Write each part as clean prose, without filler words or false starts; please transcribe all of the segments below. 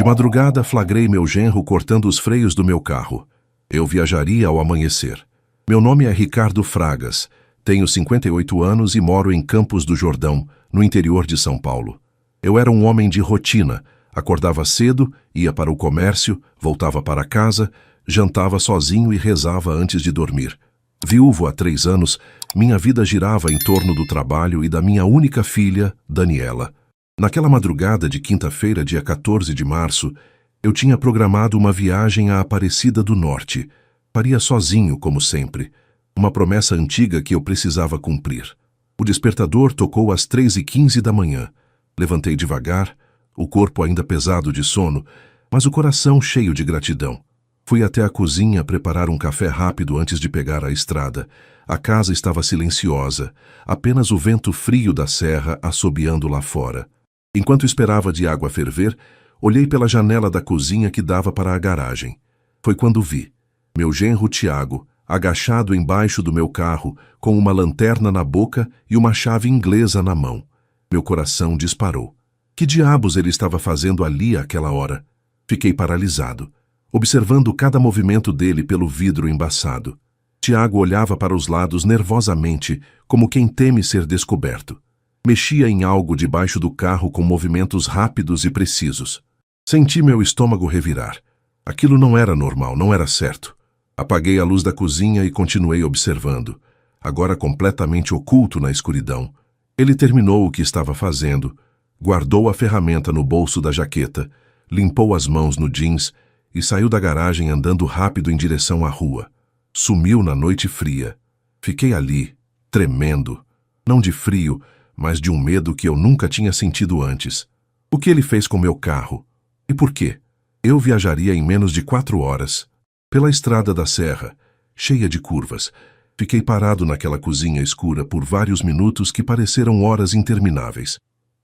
De madrugada, flagrei meu genro cortando os freios do meu carro. Eu viajaria ao amanhecer. Meu nome é Ricardo Fragas, tenho 58 anos e moro em Campos do Jordão, no interior de São Paulo. Eu era um homem de rotina, acordava cedo, ia para o comércio, voltava para casa, jantava sozinho e rezava antes de dormir. Viúvo há 3 anos, minha vida girava em torno do trabalho e da minha única filha, Daniela. Naquela madrugada de quinta-feira, dia 14 de março, eu tinha programado uma viagem à Aparecida do Norte. Faria sozinho, como sempre. Uma promessa antiga que eu precisava cumprir. O despertador tocou às 3h15 da manhã. Levantei devagar, o corpo ainda pesado de sono, mas o coração cheio de gratidão. Fui até a cozinha preparar um café rápido antes de pegar a estrada. A casa estava silenciosa, apenas o vento frio da serra assobiando lá fora. Enquanto esperava de água ferver, olhei pela janela da cozinha que dava para a garagem. Foi quando vi meu genro Tiago, agachado embaixo do meu carro, com uma lanterna na boca e uma chave inglesa na mão. Meu coração disparou. Que diabos ele estava fazendo ali àquela hora? Fiquei paralisado, observando cada movimento dele pelo vidro embaçado. Tiago olhava para os lados nervosamente, como quem teme ser descoberto. Mexia em algo debaixo do carro com movimentos rápidos e precisos. Senti meu estômago revirar. Aquilo não era normal, não era certo. Apaguei a luz da cozinha e continuei observando, agora completamente oculto na escuridão. Ele terminou o que estava fazendo, guardou a ferramenta no bolso da jaqueta, limpou as mãos no jeans e saiu da garagem andando rápido em direção à rua. Sumiu na noite fria. Fiquei ali, tremendo, não de frio, mas de um medo que eu nunca tinha sentido antes. O que ele fez com meu carro? E por quê? Eu viajaria em menos de 4 horas. Pela estrada da serra, cheia de curvas, fiquei parado naquela cozinha escura por vários minutos que pareceram horas intermináveis.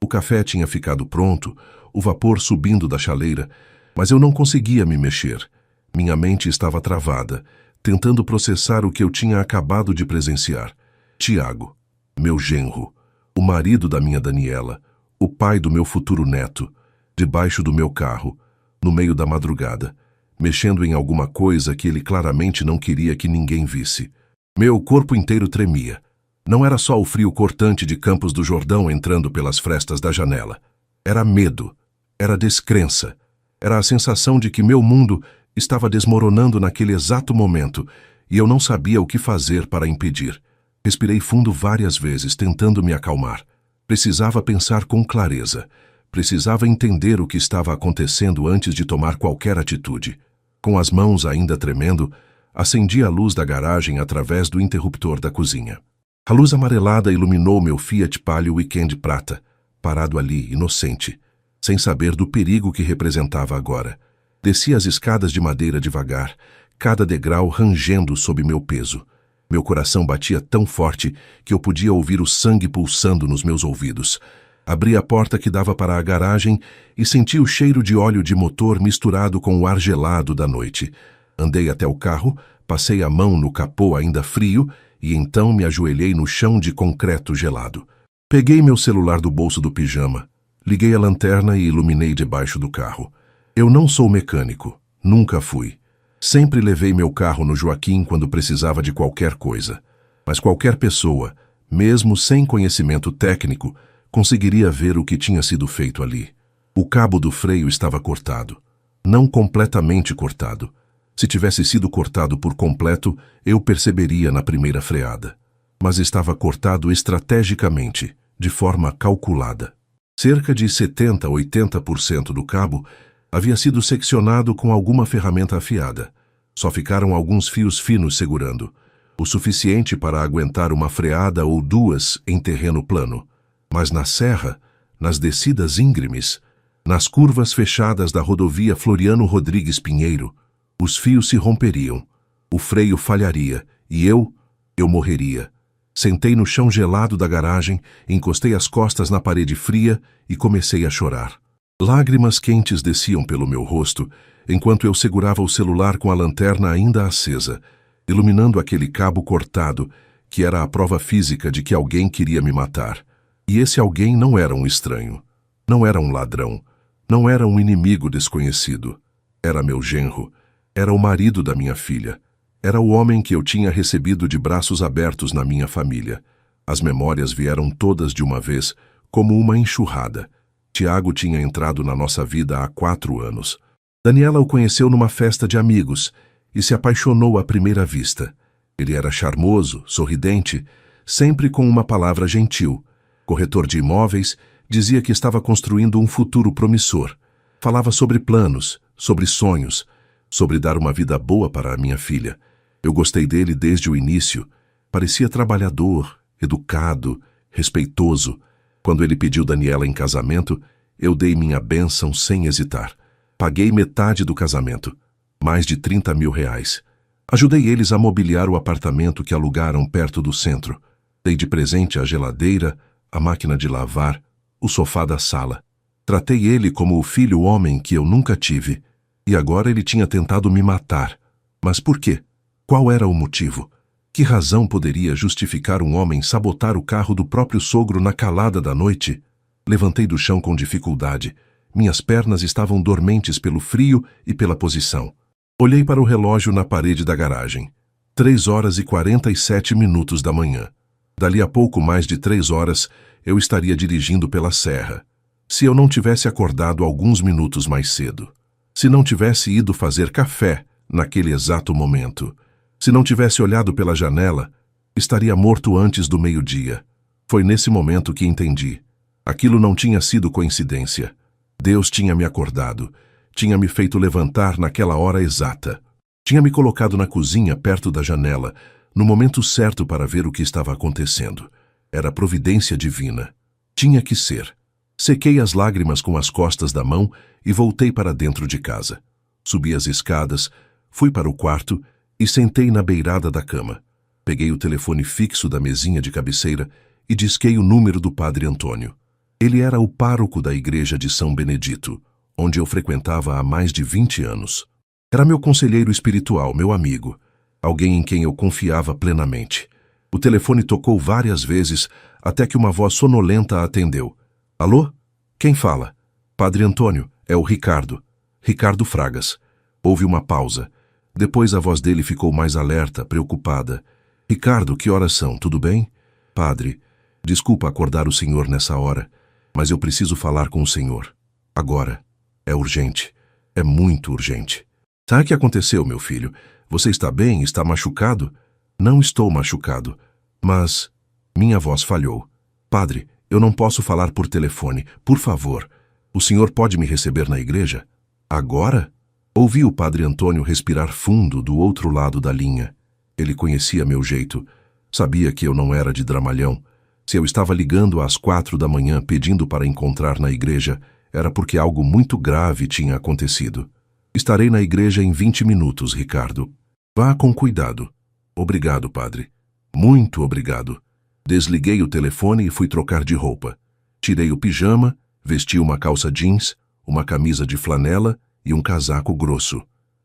O café tinha ficado pronto, o vapor subindo da chaleira, mas eu não conseguia me mexer. Minha mente estava travada, tentando processar o que eu tinha acabado de presenciar. Tiago, meu genro, o marido da minha Daniela, o pai do meu futuro neto, debaixo do meu carro, no meio da madrugada, mexendo em alguma coisa que ele claramente não queria que ninguém visse. Meu corpo inteiro tremia. Não era só o frio cortante de Campos do Jordão entrando pelas frestas da janela. Era medo, era descrença, era a sensação de que meu mundo estava desmoronando naquele exato momento e eu não sabia o que fazer para impedir. Respirei fundo várias vezes, tentando me acalmar. Precisava pensar com clareza. Precisava entender o que estava acontecendo antes de tomar qualquer atitude. Com as mãos ainda tremendo, acendi a luz da garagem através do interruptor da cozinha. A luz amarelada iluminou meu Fiat Palio Weekend prata, parado ali, inocente, sem saber do perigo que representava agora. Desci as escadas de madeira devagar, cada degrau rangendo sob meu peso. Meu coração batia tão forte que eu podia ouvir o sangue pulsando nos meus ouvidos. Abri a porta que dava para a garagem e senti o cheiro de óleo de motor misturado com o ar gelado da noite. Andei até o carro, passei a mão no capô ainda frio e então me ajoelhei no chão de concreto gelado. Peguei meu celular do bolso do pijama, liguei a lanterna e iluminei debaixo do carro. Eu não sou mecânico, nunca fui. Sempre levei meu carro no Joaquim quando precisava de qualquer coisa. Mas qualquer pessoa, mesmo sem conhecimento técnico, conseguiria ver o que tinha sido feito ali. O cabo do freio estava cortado. Não completamente cortado. Se tivesse sido cortado por completo, eu perceberia na primeira freada. Mas estava cortado estrategicamente, de forma calculada. Cerca de 70% a 80% do cabo havia sido seccionado com alguma ferramenta afiada. Só ficaram alguns fios finos segurando, o suficiente para aguentar uma freada ou 2 em terreno plano. Mas na serra, nas descidas íngremes, nas curvas fechadas da rodovia Floriano Rodrigues Pinheiro, os fios se romperiam, o freio falharia e eu morreria. Sentei no chão gelado da garagem, encostei as costas na parede fria e comecei a chorar. Lágrimas quentes desciam pelo meu rosto, enquanto eu segurava o celular com a lanterna ainda acesa, iluminando aquele cabo cortado, que era a prova física de que alguém queria me matar. E esse alguém não era um estranho, não era um ladrão, Não era um inimigo desconhecido. Era meu genro. Era o marido da minha filha. Era o homem que eu tinha recebido de braços abertos na minha família. As memórias vieram todas de uma vez, como uma enxurrada. Tiago tinha entrado na nossa vida há 4 anos. Daniela o conheceu numa festa de amigos e se apaixonou à primeira vista. Ele era charmoso, sorridente, sempre com uma palavra gentil. Corretor de imóveis, dizia que estava construindo um futuro promissor. Falava sobre planos, sobre sonhos, sobre dar uma vida boa para a minha filha. Eu gostei dele desde o início. Parecia trabalhador, educado, respeitoso. Quando ele pediu Daniela em casamento, eu dei minha bênção sem hesitar. Paguei metade do casamento, mais de R$30 mil. Ajudei eles a mobiliar o apartamento que alugaram perto do centro. Dei de presente a geladeira, a máquina de lavar, o sofá da sala. Tratei ele como o filho homem que eu nunca tive. E agora ele tinha tentado me matar. Mas por quê? Qual era o motivo? Que razão poderia justificar um homem sabotar o carro do próprio sogro na calada da noite? Levantei do chão com dificuldade. Minhas pernas estavam dormentes pelo frio e pela posição. Olhei para o relógio na parede da garagem. 3h47 da manhã. Dali a pouco mais de 3 horas, eu estaria dirigindo pela serra. Se eu não tivesse acordado alguns minutos mais cedo. Se não tivesse ido fazer café naquele exato momento. Se não tivesse olhado pela janela, estaria morto antes do meio-dia. Foi nesse momento que entendi. Aquilo não tinha sido coincidência. Deus tinha me acordado. Tinha me feito levantar naquela hora exata. Tinha me colocado na cozinha perto da janela, no momento certo para ver o que estava acontecendo. Era providência divina. Tinha que ser. Sequei as lágrimas com as costas da mão e voltei para dentro de casa. Subi as escadas, fui para o quarto e sentei na beirada da cama. Peguei o telefone fixo da mesinha de cabeceira e disquei o número do Padre Antônio. Ele era o pároco da igreja de São Benedito, onde eu frequentava há mais de 20 anos. Era meu conselheiro espiritual, meu amigo, alguém em quem eu confiava plenamente. O telefone tocou várias vezes até que uma voz sonolenta atendeu. Alô? Quem fala? Padre Antônio, é o Ricardo. Ricardo Fragas. Houve uma pausa. Depois a voz dele ficou mais alerta, preocupada. Ricardo, que horas são? Tudo bem? Padre, desculpa acordar o senhor nessa hora, mas eu preciso falar com o senhor. Agora. É urgente. É muito urgente. Sabe o que aconteceu, meu filho? Você está bem? Está machucado? Não estou machucado, mas... Minha voz falhou. Padre, eu não posso falar por telefone. Por favor, o senhor pode me receber na igreja? Agora? Ouvi o Padre Antônio respirar fundo do outro lado da linha. Ele conhecia meu jeito. Sabia que eu não era de dramalhão. Se eu estava ligando às 4 da manhã pedindo para encontrar na igreja, era porque algo muito grave tinha acontecido. Estarei na igreja em 20 minutos, Ricardo. Vá com cuidado. Obrigado, padre. Muito obrigado. Desliguei o telefone e fui trocar de roupa. Tirei o pijama, vesti uma calça jeans, uma camisa de flanela e um casaco grosso.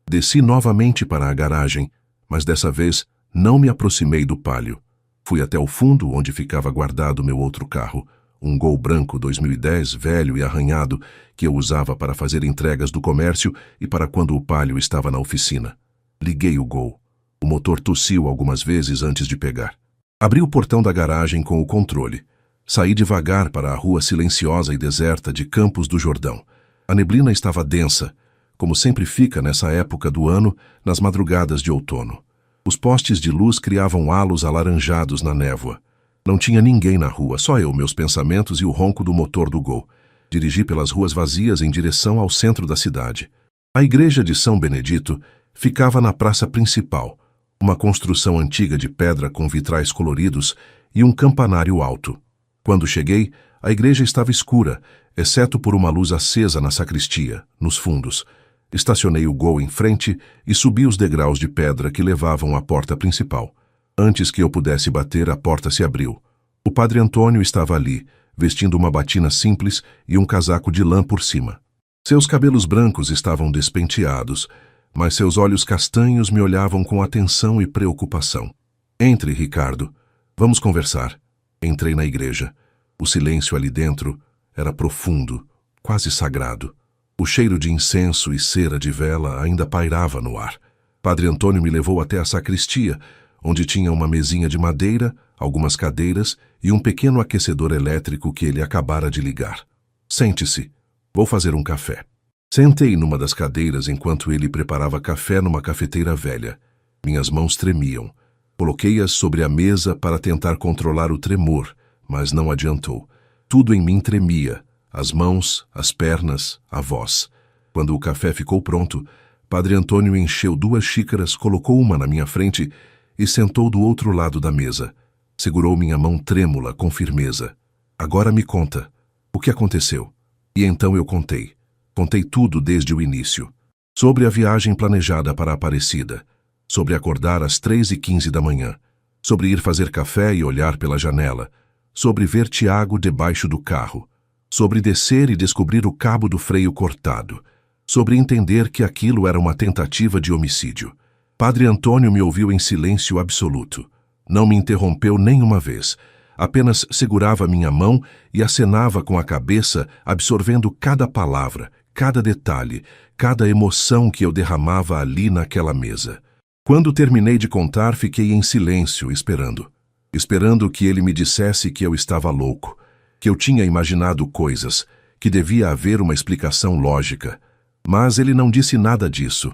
Desci novamente para a garagem, mas dessa vez não me aproximei do pálio. Fui até o fundo onde ficava guardado meu outro carro, um Gol branco 2010, velho e arranhado, que eu usava para fazer entregas do comércio e para quando o Palio estava na oficina. Liguei o Gol. O motor tossiu algumas vezes antes de pegar. Abri o portão da garagem com o controle. Saí devagar para a rua silenciosa e deserta de Campos do Jordão. A neblina estava densa, como sempre fica nessa época do ano, nas madrugadas de outono. Os postes de luz criavam halos alaranjados na névoa. Não tinha ninguém na rua, só eu, meus pensamentos e o ronco do motor do Gol. Dirigi pelas ruas vazias em direção ao centro da cidade. A igreja de São Benedito ficava na praça principal, uma construção antiga de pedra com vitrais coloridos e um campanário alto. Quando cheguei, a igreja estava escura, exceto por uma luz acesa na sacristia, nos fundos. Estacionei o Gol em frente e subi os degraus de pedra que levavam à porta principal. Antes que eu pudesse bater, a porta se abriu. O Padre Antônio estava ali, vestindo uma batina simples e um casaco de lã por cima. Seus cabelos brancos estavam despenteados, mas seus olhos castanhos me olhavam com atenção e preocupação. Entre, Ricardo. Vamos conversar. Entrei na igreja. O silêncio ali dentro era profundo, quase sagrado. O cheiro de incenso e cera de vela ainda pairava no ar. Padre Antônio me levou até a sacristia, onde tinha uma mesinha de madeira, algumas cadeiras e um pequeno aquecedor elétrico que ele acabara de ligar. Sente-se, vou fazer um café. Sentei numa das cadeiras enquanto ele preparava café numa cafeteira velha. Minhas mãos tremiam. Coloquei-as sobre a mesa para tentar controlar o tremor, mas não adiantou. Tudo em mim tremia, as mãos, as pernas, a voz. Quando o café ficou pronto, Padre Antônio encheu 2 xícaras, colocou uma na minha frente e sentou do outro lado da mesa. Segurou minha mão trêmula com firmeza. Agora me conta, o que aconteceu? E então eu contei. Contei tudo desde o início. Sobre a viagem planejada para a Aparecida. Sobre acordar às 3h15 da manhã. Sobre ir fazer café e olhar pela janela. Sobre ver Tiago debaixo do carro. Sobre descer e descobrir o cabo do freio cortado. Sobre entender que aquilo era uma tentativa de homicídio. Padre Antônio me ouviu em silêncio absoluto. Não me interrompeu nenhuma vez. Apenas segurava minha mão e acenava com a cabeça, absorvendo cada palavra, cada detalhe, cada emoção que eu derramava ali naquela mesa. Quando terminei de contar, fiquei em silêncio, esperando. Esperando que ele me dissesse que eu estava louco, que eu tinha imaginado coisas, que devia haver uma explicação lógica. Mas ele não disse nada disso.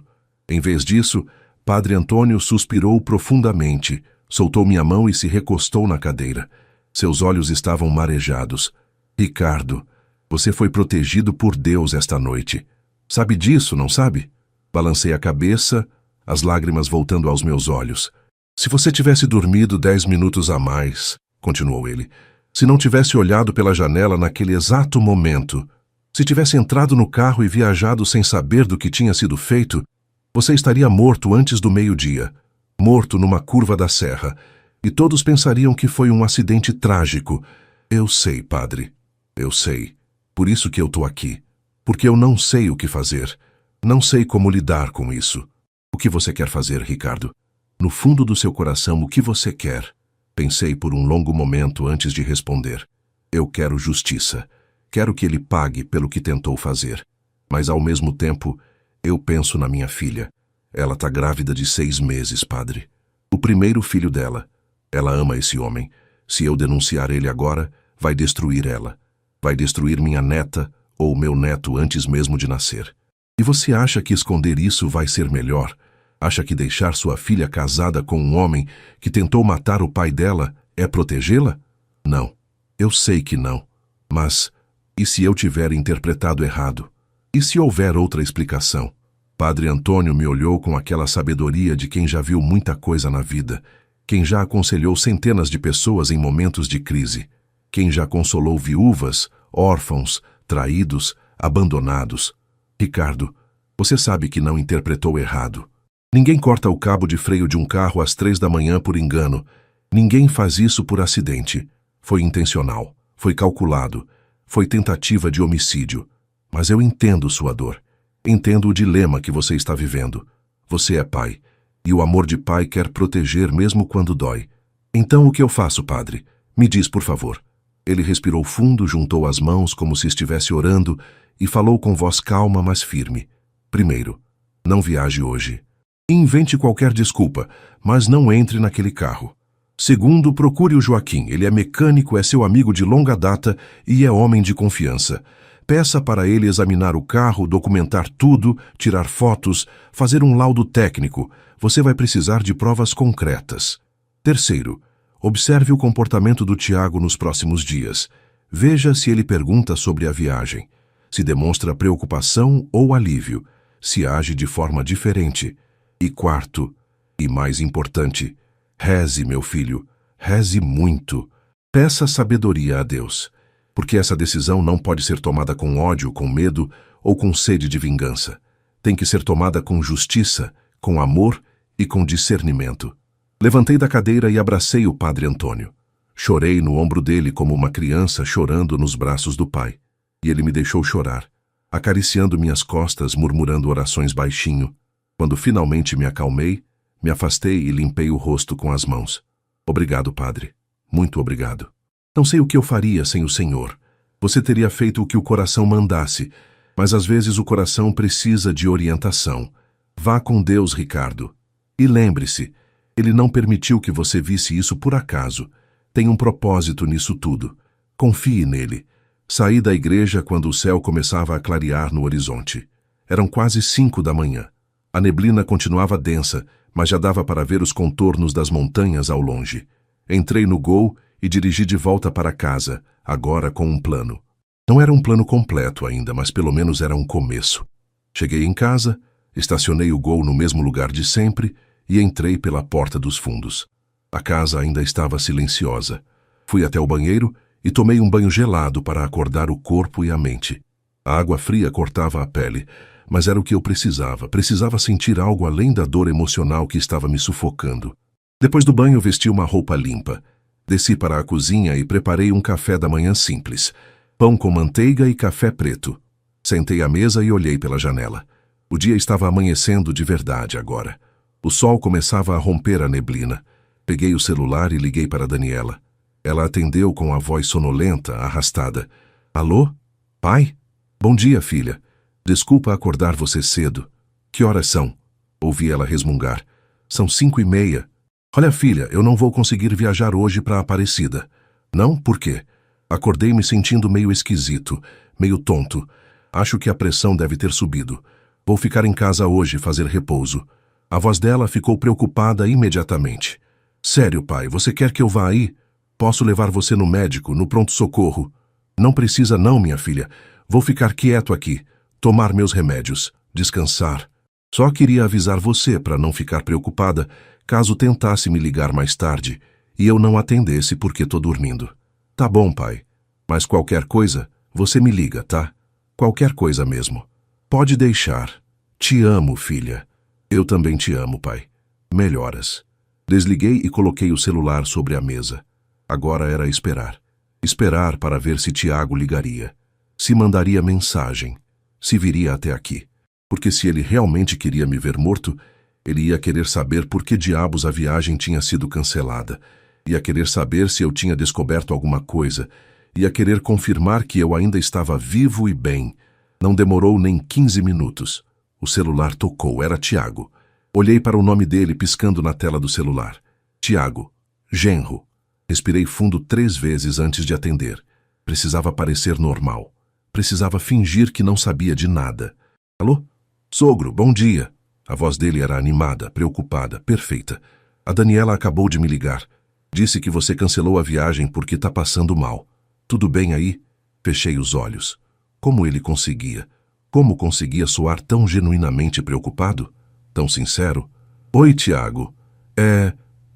Em vez disso, Padre Antônio suspirou profundamente, soltou minha mão e se recostou na cadeira. Seus olhos estavam marejados. Ricardo, você foi protegido por Deus esta noite. Sabe disso, não sabe? Balancei a cabeça, as lágrimas voltando aos meus olhos. Se você tivesse dormido 10 minutos a mais, continuou ele, se não tivesse olhado pela janela naquele exato momento, se tivesse entrado no carro e viajado sem saber do que tinha sido feito, você estaria morto antes do meio-dia, morto numa curva da serra, e todos pensariam que foi um acidente trágico. Eu sei, padre, eu sei. Por isso que eu tô aqui. Porque eu não sei o que fazer. Não sei como lidar com isso. O que você quer fazer, Ricardo? No fundo do seu coração, o que você quer? Pensei por um longo momento antes de responder. Eu quero justiça. Quero que ele pague pelo que tentou fazer. Mas, ao mesmo tempo, eu penso na minha filha. Ela tá grávida de 6 meses, padre. O primeiro filho dela. Ela ama esse homem. Se eu denunciar ele agora, vai destruir ela. Vai destruir minha neta ou meu neto antes mesmo de nascer. E você acha que esconder isso vai ser melhor? Acha que deixar sua filha casada com um homem que tentou matar o pai dela é protegê-la? Não. Eu sei que não. Mas, e se eu tiver interpretado errado? E se houver outra explicação? Padre Antônio me olhou com aquela sabedoria de quem já viu muita coisa na vida, quem já aconselhou centenas de pessoas em momentos de crise, quem já consolou viúvas, órfãos, traídos, abandonados. Ricardo, você sabe que não interpretou errado. Ninguém corta o cabo de freio de um carro às 3 da manhã por engano. Ninguém faz isso por acidente. Foi intencional, foi calculado, foi tentativa de homicídio. Mas eu entendo sua dor. Entendo o dilema que você está vivendo. Você é pai. E o amor de pai quer proteger mesmo quando dói. Então o que eu faço, padre? Me diz, por favor. Ele respirou fundo, juntou as mãos como se estivesse orando e falou com voz calma, mas firme. Primeiro, não viaje hoje. Invente qualquer desculpa, mas não entre naquele carro. Segundo, procure o Joaquim. Ele é mecânico, é seu amigo de longa data e é homem de confiança. Peça para ele examinar o carro, documentar tudo, tirar fotos, fazer um laudo técnico. Você vai precisar de provas concretas. Terceiro, observe o comportamento do Tiago nos próximos dias. Veja se ele pergunta sobre a viagem, se demonstra preocupação ou alívio, se age de forma diferente. E quarto, e mais importante, reze, meu filho, reze muito. Peça sabedoria a Deus, porque essa decisão não pode ser tomada com ódio, com medo ou com sede de vingança. Tem que ser tomada com justiça, com amor e com discernimento. Levantei da cadeira e abracei o Padre Antônio. Chorei no ombro dele como uma criança chorando nos braços do pai. E ele me deixou chorar, acariciando minhas costas, murmurando orações baixinho. Quando finalmente me acalmei, me afastei e limpei o rosto com as mãos. Obrigado, padre. Muito obrigado. Não sei o que eu faria sem o Senhor. Você teria feito o que o coração mandasse, Mas às vezes o coração precisa de orientação. Vá com Deus, Ricardo. E lembre-se, Ele não permitiu que você visse isso por acaso. Tem um propósito nisso tudo. Confie nele. Saí da igreja quando o céu começava a clarear no horizonte. Eram quase 5 da manhã. A neblina continuava densa, mas já dava para ver os contornos das montanhas ao longe. Entrei no Gol e dirigi de volta para casa, agora com um plano. Não era um plano completo ainda, mas pelo menos era um começo. Cheguei em casa, estacionei o Gol no mesmo lugar de sempre e entrei pela porta dos fundos. A casa ainda estava silenciosa. Fui até o banheiro e tomei um banho gelado para acordar o corpo e a mente. A água fria cortava a pele, mas era o que eu precisava. Precisava sentir algo além da dor emocional que estava me sufocando. Depois do banho, vesti uma roupa limpa. Desci para a cozinha e preparei um café da manhã simples. Pão com manteiga e café preto. Sentei à mesa e olhei pela janela. O dia estava amanhecendo de verdade agora. O sol começava a romper a neblina. Peguei o celular e liguei para Daniela. Ela atendeu com a voz sonolenta, arrastada. Alô? Pai? Bom dia, filha. Desculpa acordar você cedo. Que horas são? Ouvi ela resmungar. São 5:30. Olha, filha, eu não vou conseguir viajar hoje para Aparecida. Não? Por quê? Acordei me sentindo meio esquisito, meio tonto. Acho que a pressão deve ter subido. Vou ficar em casa hoje fazer repouso. A voz dela ficou preocupada imediatamente. Sério, pai, você quer que eu vá aí? Posso levar você no médico, no pronto-socorro? Não precisa não, minha filha. Vou ficar quieto aqui, tomar meus remédios, descansar. Só queria avisar você para não ficar preocupada caso tentasse me ligar mais tarde e eu não atendesse porque tô dormindo. Tá bom, pai. Mas qualquer coisa, você me liga, tá? Qualquer coisa mesmo. Pode deixar. Te amo, filha. Eu também te amo, pai. Melhoras. Desliguei e coloquei o celular sobre a mesa. Agora era esperar. Esperar para ver se Tiago ligaria. Se mandaria mensagem. Se viria até aqui. Porque se ele realmente queria me ver morto, ele ia querer saber por que diabos a viagem tinha sido cancelada. Ia querer saber se eu tinha descoberto alguma coisa. Ia querer confirmar que eu ainda estava vivo e bem. Não demorou nem 15 minutos. O celular tocou, era Tiago. Olhei para o nome dele piscando na tela do celular. Tiago, genro. Respirei fundo 3 vezes antes de atender. Precisava parecer normal. Precisava fingir que não sabia de nada. Alô? Sogro, bom dia. A voz dele era animada, preocupada, perfeita. A Daniela acabou de me ligar. Disse que você cancelou a viagem porque tá passando mal. Tudo bem aí? Fechei os olhos. Como ele conseguia? Como conseguia soar tão genuinamente preocupado? Tão sincero? Oi, Tiago.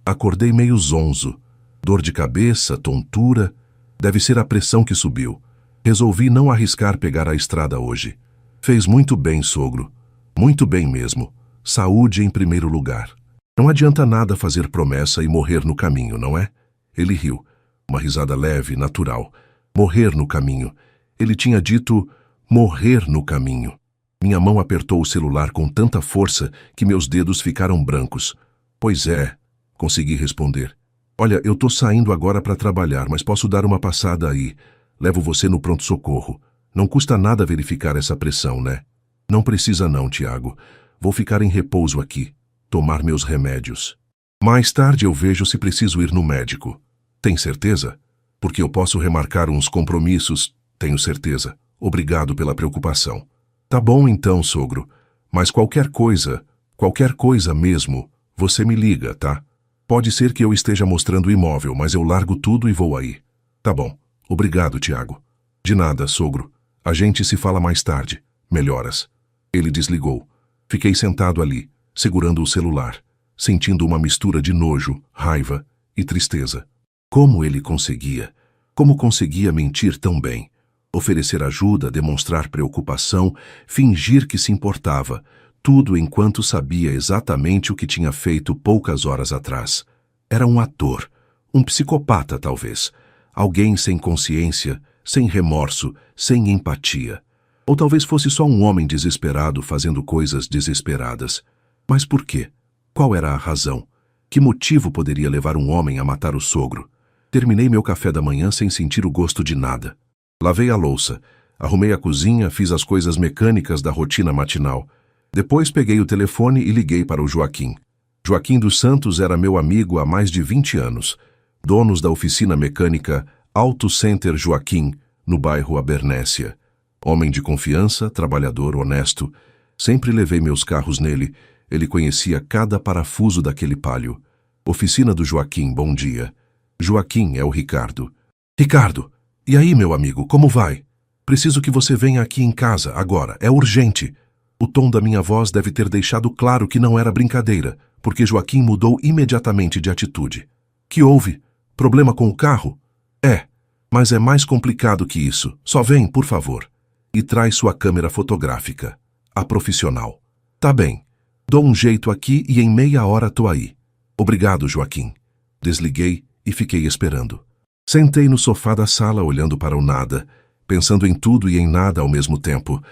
Acordei meio zonzo. Dor de cabeça, tontura. Deve ser a pressão que subiu. Resolvi não arriscar pegar a estrada hoje. Fez muito bem, sogro. Muito bem mesmo. Saúde em primeiro lugar. Não adianta nada fazer promessa e morrer no caminho, não é? Ele riu. Uma risada leve, natural. Morrer no caminho. Ele tinha dito morrer no caminho. Minha mão apertou o celular com tanta força que meus dedos ficaram brancos. Pois é, consegui responder. Olha, eu tô saindo agora para trabalhar, mas posso dar uma passada aí. Levo você no pronto-socorro. Não custa nada verificar essa pressão, né? Não precisa não, Tiago. Vou ficar em repouso aqui. Tomar meus remédios. Mais tarde eu vejo se preciso ir no médico. Tem certeza? Porque eu posso remarcar uns compromissos. Tenho certeza. Obrigado pela preocupação. Tá bom então, sogro. Mas qualquer coisa mesmo, você me liga, tá? Pode ser que eu esteja mostrando o imóvel, mas eu largo tudo e vou aí. Tá bom. Obrigado, Tiago. De nada, sogro. A gente se fala mais tarde. Melhoras. Ele desligou. Fiquei sentado ali, segurando o celular, sentindo uma mistura de nojo, raiva e tristeza. Como ele conseguia? Como conseguia mentir tão bem? Oferecer ajuda, demonstrar preocupação, fingir que se importava, tudo enquanto sabia exatamente o que tinha feito poucas horas atrás. Era um ator, um psicopata talvez, alguém sem consciência, sem remorso, sem empatia. Ou talvez fosse só um homem desesperado fazendo coisas desesperadas. Mas por quê? Qual era a razão? Que motivo poderia levar um homem a matar o sogro? Terminei meu café da manhã sem sentir o gosto de nada. Lavei a louça, Arrumei a cozinha, fiz as coisas mecânicas da rotina matinal. Depois peguei o telefone e liguei para o Joaquim. Joaquim dos Santos era meu amigo há mais de 20 anos, donos da oficina mecânica Auto Center Joaquim, no bairro Abernécia. Homem de confiança, trabalhador, honesto. Sempre levei meus carros nele. Ele conhecia cada parafuso daquele Palio. Oficina do Joaquim, bom dia. Joaquim é o Ricardo. Ricardo, e aí, meu amigo, como vai? Preciso que você venha aqui em casa, agora, é urgente. O tom da minha voz deve ter deixado claro que não era brincadeira, porque Joaquim mudou imediatamente de atitude. Que houve? Problema com o carro? É, mas é mais complicado que isso. Só vem, por favor. E traz sua câmera fotográfica. A profissional. Tá bem. Dou um jeito aqui e em meia hora tô aí. Obrigado, Joaquim. Desliguei e fiquei esperando. Sentei no sofá da sala olhando para o nada, pensando em tudo e em nada ao mesmo tempo.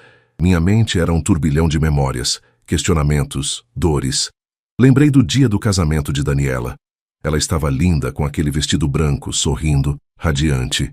Minha mente era um turbilhão de memórias, questionamentos, dores. Lembrei do dia do casamento de Daniela. Ela estava linda com aquele vestido branco, sorrindo, radiante.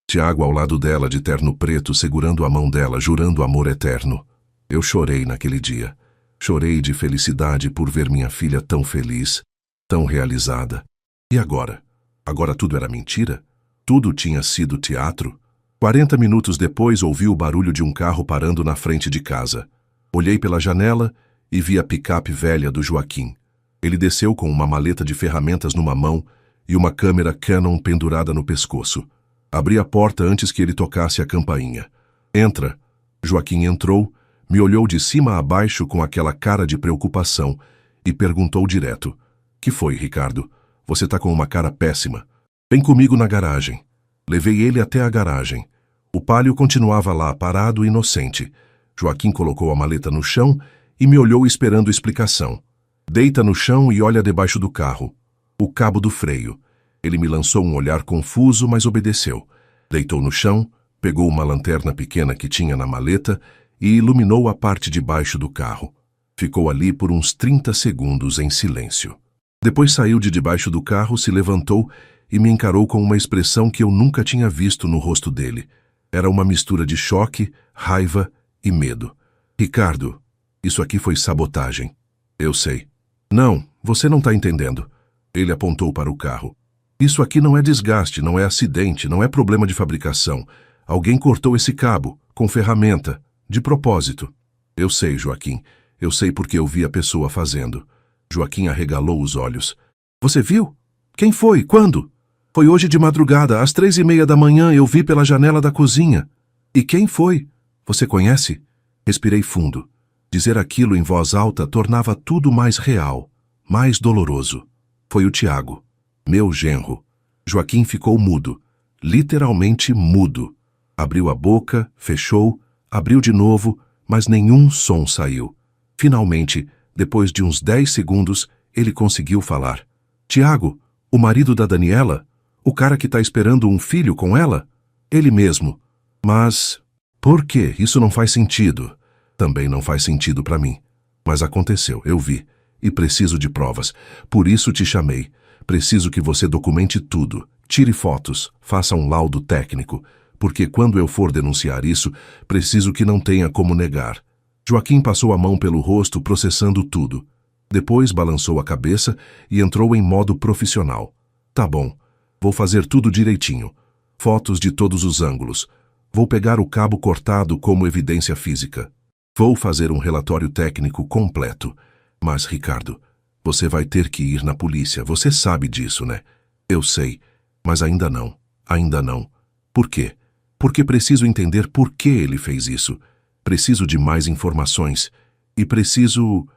Tiago ao lado dela de terno preto, segurando a mão dela, jurando amor eterno. Eu chorei naquele dia. Chorei de felicidade por ver minha filha tão feliz, tão realizada. E agora? Agora tudo era mentira? Tudo tinha sido teatro? 40 minutos depois ouvi o barulho de um carro parando na frente de casa. Olhei pela janela e vi a picape velha do Joaquim. Ele desceu com uma maleta de ferramentas numa mão e uma câmera Canon pendurada no pescoço. Abri a porta antes que ele tocasse a campainha. Entra. Joaquim entrou, me olhou de cima a baixo com aquela cara de preocupação e perguntou direto. Que foi, Ricardo? Você tá com uma cara péssima. Vem comigo na garagem. Levei ele até a garagem. O Palio continuava lá, parado e inocente. Joaquim colocou a maleta no chão e me olhou esperando explicação. Deita no chão e olha debaixo do carro. O cabo do freio. Ele me lançou um olhar confuso, mas obedeceu. Deitou no chão, pegou uma lanterna pequena que tinha na maleta e iluminou a parte de baixo do carro. Ficou ali por uns 30 segundos em silêncio. Depois saiu de debaixo do carro, se levantou e me encarou com uma expressão que eu nunca tinha visto no rosto dele. Era uma mistura de choque, raiva e medo. Ricardo, isso aqui foi sabotagem. Eu sei. Não, você não está entendendo. Ele apontou para o carro. Isso aqui não é desgaste, não é acidente, não é problema de fabricação. Alguém cortou esse cabo, com ferramenta, de propósito. Eu sei, Joaquim. Eu sei porque eu vi a pessoa fazendo. Joaquim arregalou os olhos. Você viu? Quem foi? Quando? Foi hoje de madrugada, às 3:30 da manhã, eu vi pela janela da cozinha. E quem foi? Você conhece? Respirei fundo. Dizer aquilo em voz alta tornava tudo mais real, mais doloroso. Foi o Tiago, meu genro. Joaquim ficou mudo, literalmente mudo. Abriu a boca, fechou, abriu de novo, mas nenhum som saiu. Finalmente, depois de uns 10 segundos, ele conseguiu falar. Tiago, o marido da Daniela? O cara que está esperando um filho com ela? Ele mesmo. Mas, por quê? Isso não faz sentido. Também não faz sentido para mim. Mas aconteceu, eu vi. E preciso de provas. Por isso te chamei. Preciso que você documente tudo. Tire fotos, faça um laudo técnico. Porque quando eu for denunciar isso, preciso que não tenha como negar. Joaquim passou a mão pelo rosto, processando tudo. Depois balançou a cabeça e entrou em modo profissional. Tá bom. Vou fazer tudo direitinho. Fotos de todos os ângulos. Vou pegar o cabo cortado como evidência física. Vou fazer um relatório técnico completo. Mas, Ricardo, você vai ter que ir na polícia. Você sabe disso, né? Eu sei. Mas ainda não. Ainda não. Por quê? Porque preciso entender por que ele fez isso. Preciso de mais informações. E preciso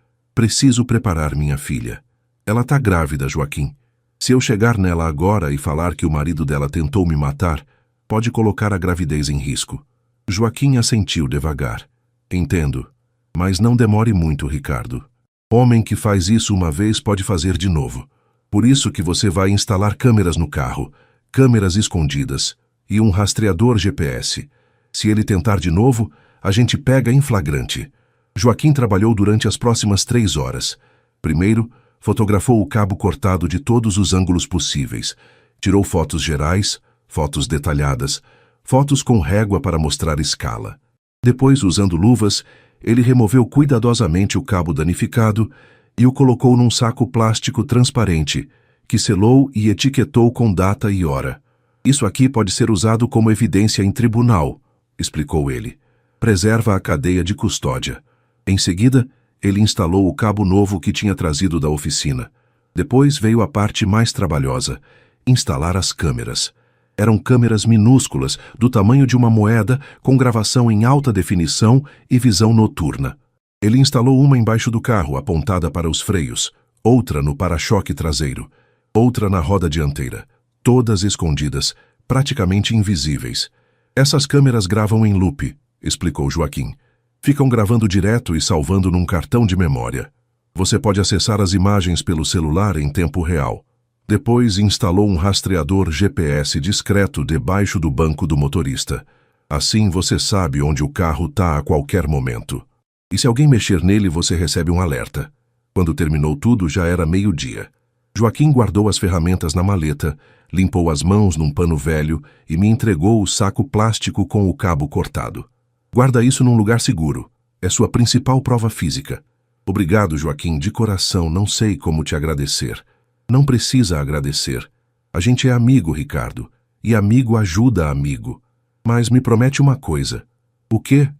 preparar minha filha. Ela tá grávida, Joaquim. Se eu chegar nela agora e falar que o marido dela tentou me matar, pode colocar a gravidez em risco. Joaquim assentiu devagar. Entendo. Mas não demore muito, Ricardo. Homem que faz isso uma vez pode fazer de novo. Por isso que você vai instalar câmeras no carro, câmeras escondidas e um rastreador GPS. Se ele tentar de novo, a gente pega em flagrante. Joaquim trabalhou durante as próximas 3 horas. Primeiro, fotografou o cabo cortado de todos os ângulos possíveis. Tirou fotos gerais, fotos detalhadas, fotos com régua para mostrar escala. Depois, usando luvas, ele removeu cuidadosamente o cabo danificado e o colocou num saco plástico transparente, que selou e etiquetou com data e hora. Isso aqui pode ser usado como evidência em tribunal, explicou ele. Preserva a cadeia de custódia. Em seguida, ele instalou o cabo novo que tinha trazido da oficina. Depois veio a parte mais trabalhosa, instalar as câmeras. Eram câmeras minúsculas, do tamanho de uma moeda, com gravação em alta definição e visão noturna. Ele instalou uma embaixo do carro, apontada para os freios, outra no para-choque traseiro, outra na roda dianteira, todas escondidas, praticamente invisíveis. Essas câmeras gravam em loop, explicou Joaquim. Ficam gravando direto e salvando num cartão de memória. Você pode acessar as imagens pelo celular em tempo real. Depois instalou um rastreador GPS discreto debaixo do banco do motorista. Assim você sabe onde o carro está a qualquer momento. E se alguém mexer nele, você recebe um alerta. Quando terminou tudo, já era meio-dia. Joaquim guardou as ferramentas na maleta, limpou as mãos num pano velho e me entregou o saco plástico com o cabo cortado. Guarda isso num lugar seguro. É sua principal prova física. Obrigado, Joaquim, de coração, não sei como te agradecer. Não precisa agradecer. A gente é amigo, Ricardo, e amigo ajuda amigo. Mas me promete uma coisa. O quê?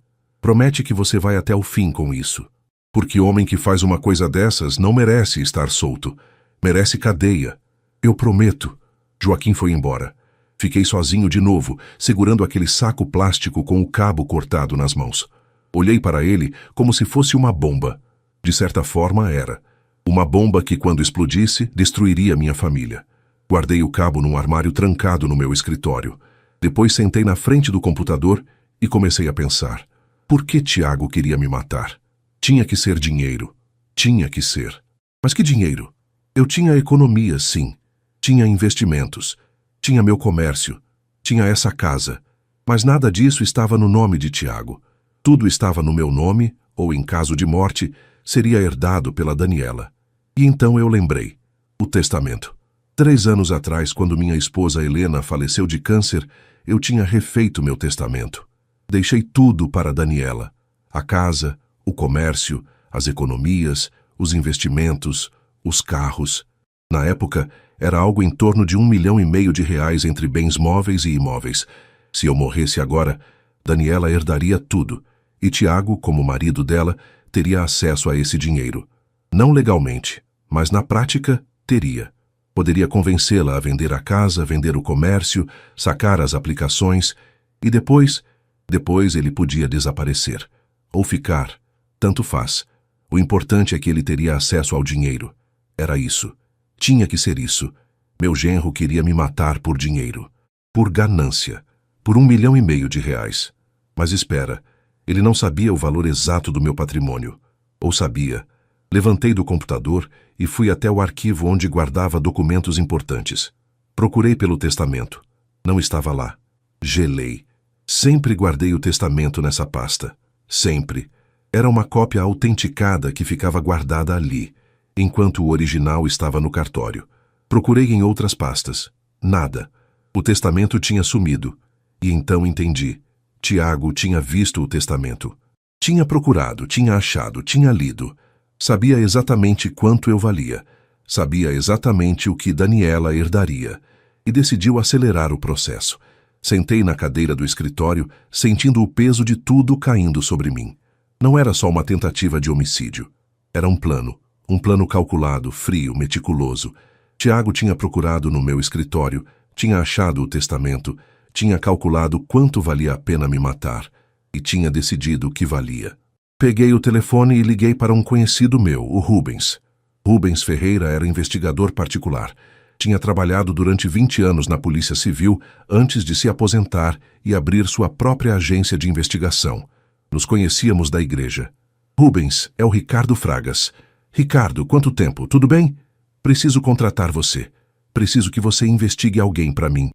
Promete que você vai até o fim com isso. Porque homem que faz uma coisa dessas não merece estar solto. Merece cadeia. Eu prometo. Joaquim foi embora. Fiquei sozinho de novo, segurando aquele saco plástico com o cabo cortado nas mãos. Olhei para ele como se fosse uma bomba. De certa forma, era. Uma bomba que, quando explodisse, destruiria minha família. Guardei o cabo num armário trancado no meu escritório. Depois sentei na frente do computador e comecei a pensar. Por que Tiago queria me matar? Tinha que ser dinheiro. Tinha que ser. Mas que dinheiro? Eu tinha economia, sim. Tinha investimentos. Tinha meu comércio. Tinha essa casa. Mas nada disso estava no nome de Tiago. Tudo estava no meu nome, ou em caso de morte, seria herdado pela Daniela. E então eu lembrei. O testamento. 3 anos atrás, quando minha esposa Helena faleceu de câncer, eu tinha refeito meu testamento. Deixei tudo para Daniela. A casa, o comércio, as economias, os investimentos, os carros. Na época, era algo em torno de R$ 1,5 milhão entre bens móveis e imóveis. Se eu morresse agora, Daniela herdaria tudo, e Tiago, como marido dela, teria acesso a esse dinheiro. Não legalmente, mas na prática, teria. Poderia convencê-la a vender a casa, vender o comércio, sacar as aplicações, e depois ele podia desaparecer. Ou ficar, tanto faz. O importante é que ele teria acesso ao dinheiro. Era isso. Tinha que ser isso. Meu genro queria me matar por dinheiro. Por ganância. Por R$ 1,5 milhão. Mas espera, ele não sabia o valor exato do meu patrimônio. Ou sabia. Levantei do computador e fui até o arquivo onde guardava documentos importantes. Procurei pelo testamento. Não estava lá. Gelei. Sempre guardei o testamento nessa pasta. Sempre. Era uma cópia autenticada que ficava guardada ali, enquanto o original estava no cartório. Procurei em outras pastas. Nada. O testamento tinha sumido. E então entendi. Tiago tinha visto o testamento. Tinha procurado, tinha achado, tinha lido. Sabia exatamente quanto eu valia. Sabia exatamente o que Daniela herdaria. E decidiu acelerar o processo. Sentei na cadeira do escritório, sentindo o peso de tudo caindo sobre mim. Não era só uma tentativa de homicídio. Era um plano. Um plano calculado, frio, meticuloso. Tiago tinha procurado no meu escritório, tinha achado o testamento, tinha calculado quanto valia a pena me matar e tinha decidido que valia. Peguei o telefone e liguei para um conhecido meu, o Rubens. Rubens Ferreira era investigador particular. Tinha trabalhado durante 20 anos na Polícia Civil antes de se aposentar e abrir sua própria agência de investigação. Nos conhecíamos da igreja. Rubens, é o Ricardo Fragas. Ricardo, quanto tempo? Tudo bem? Preciso contratar você. Preciso que você investigue alguém para mim.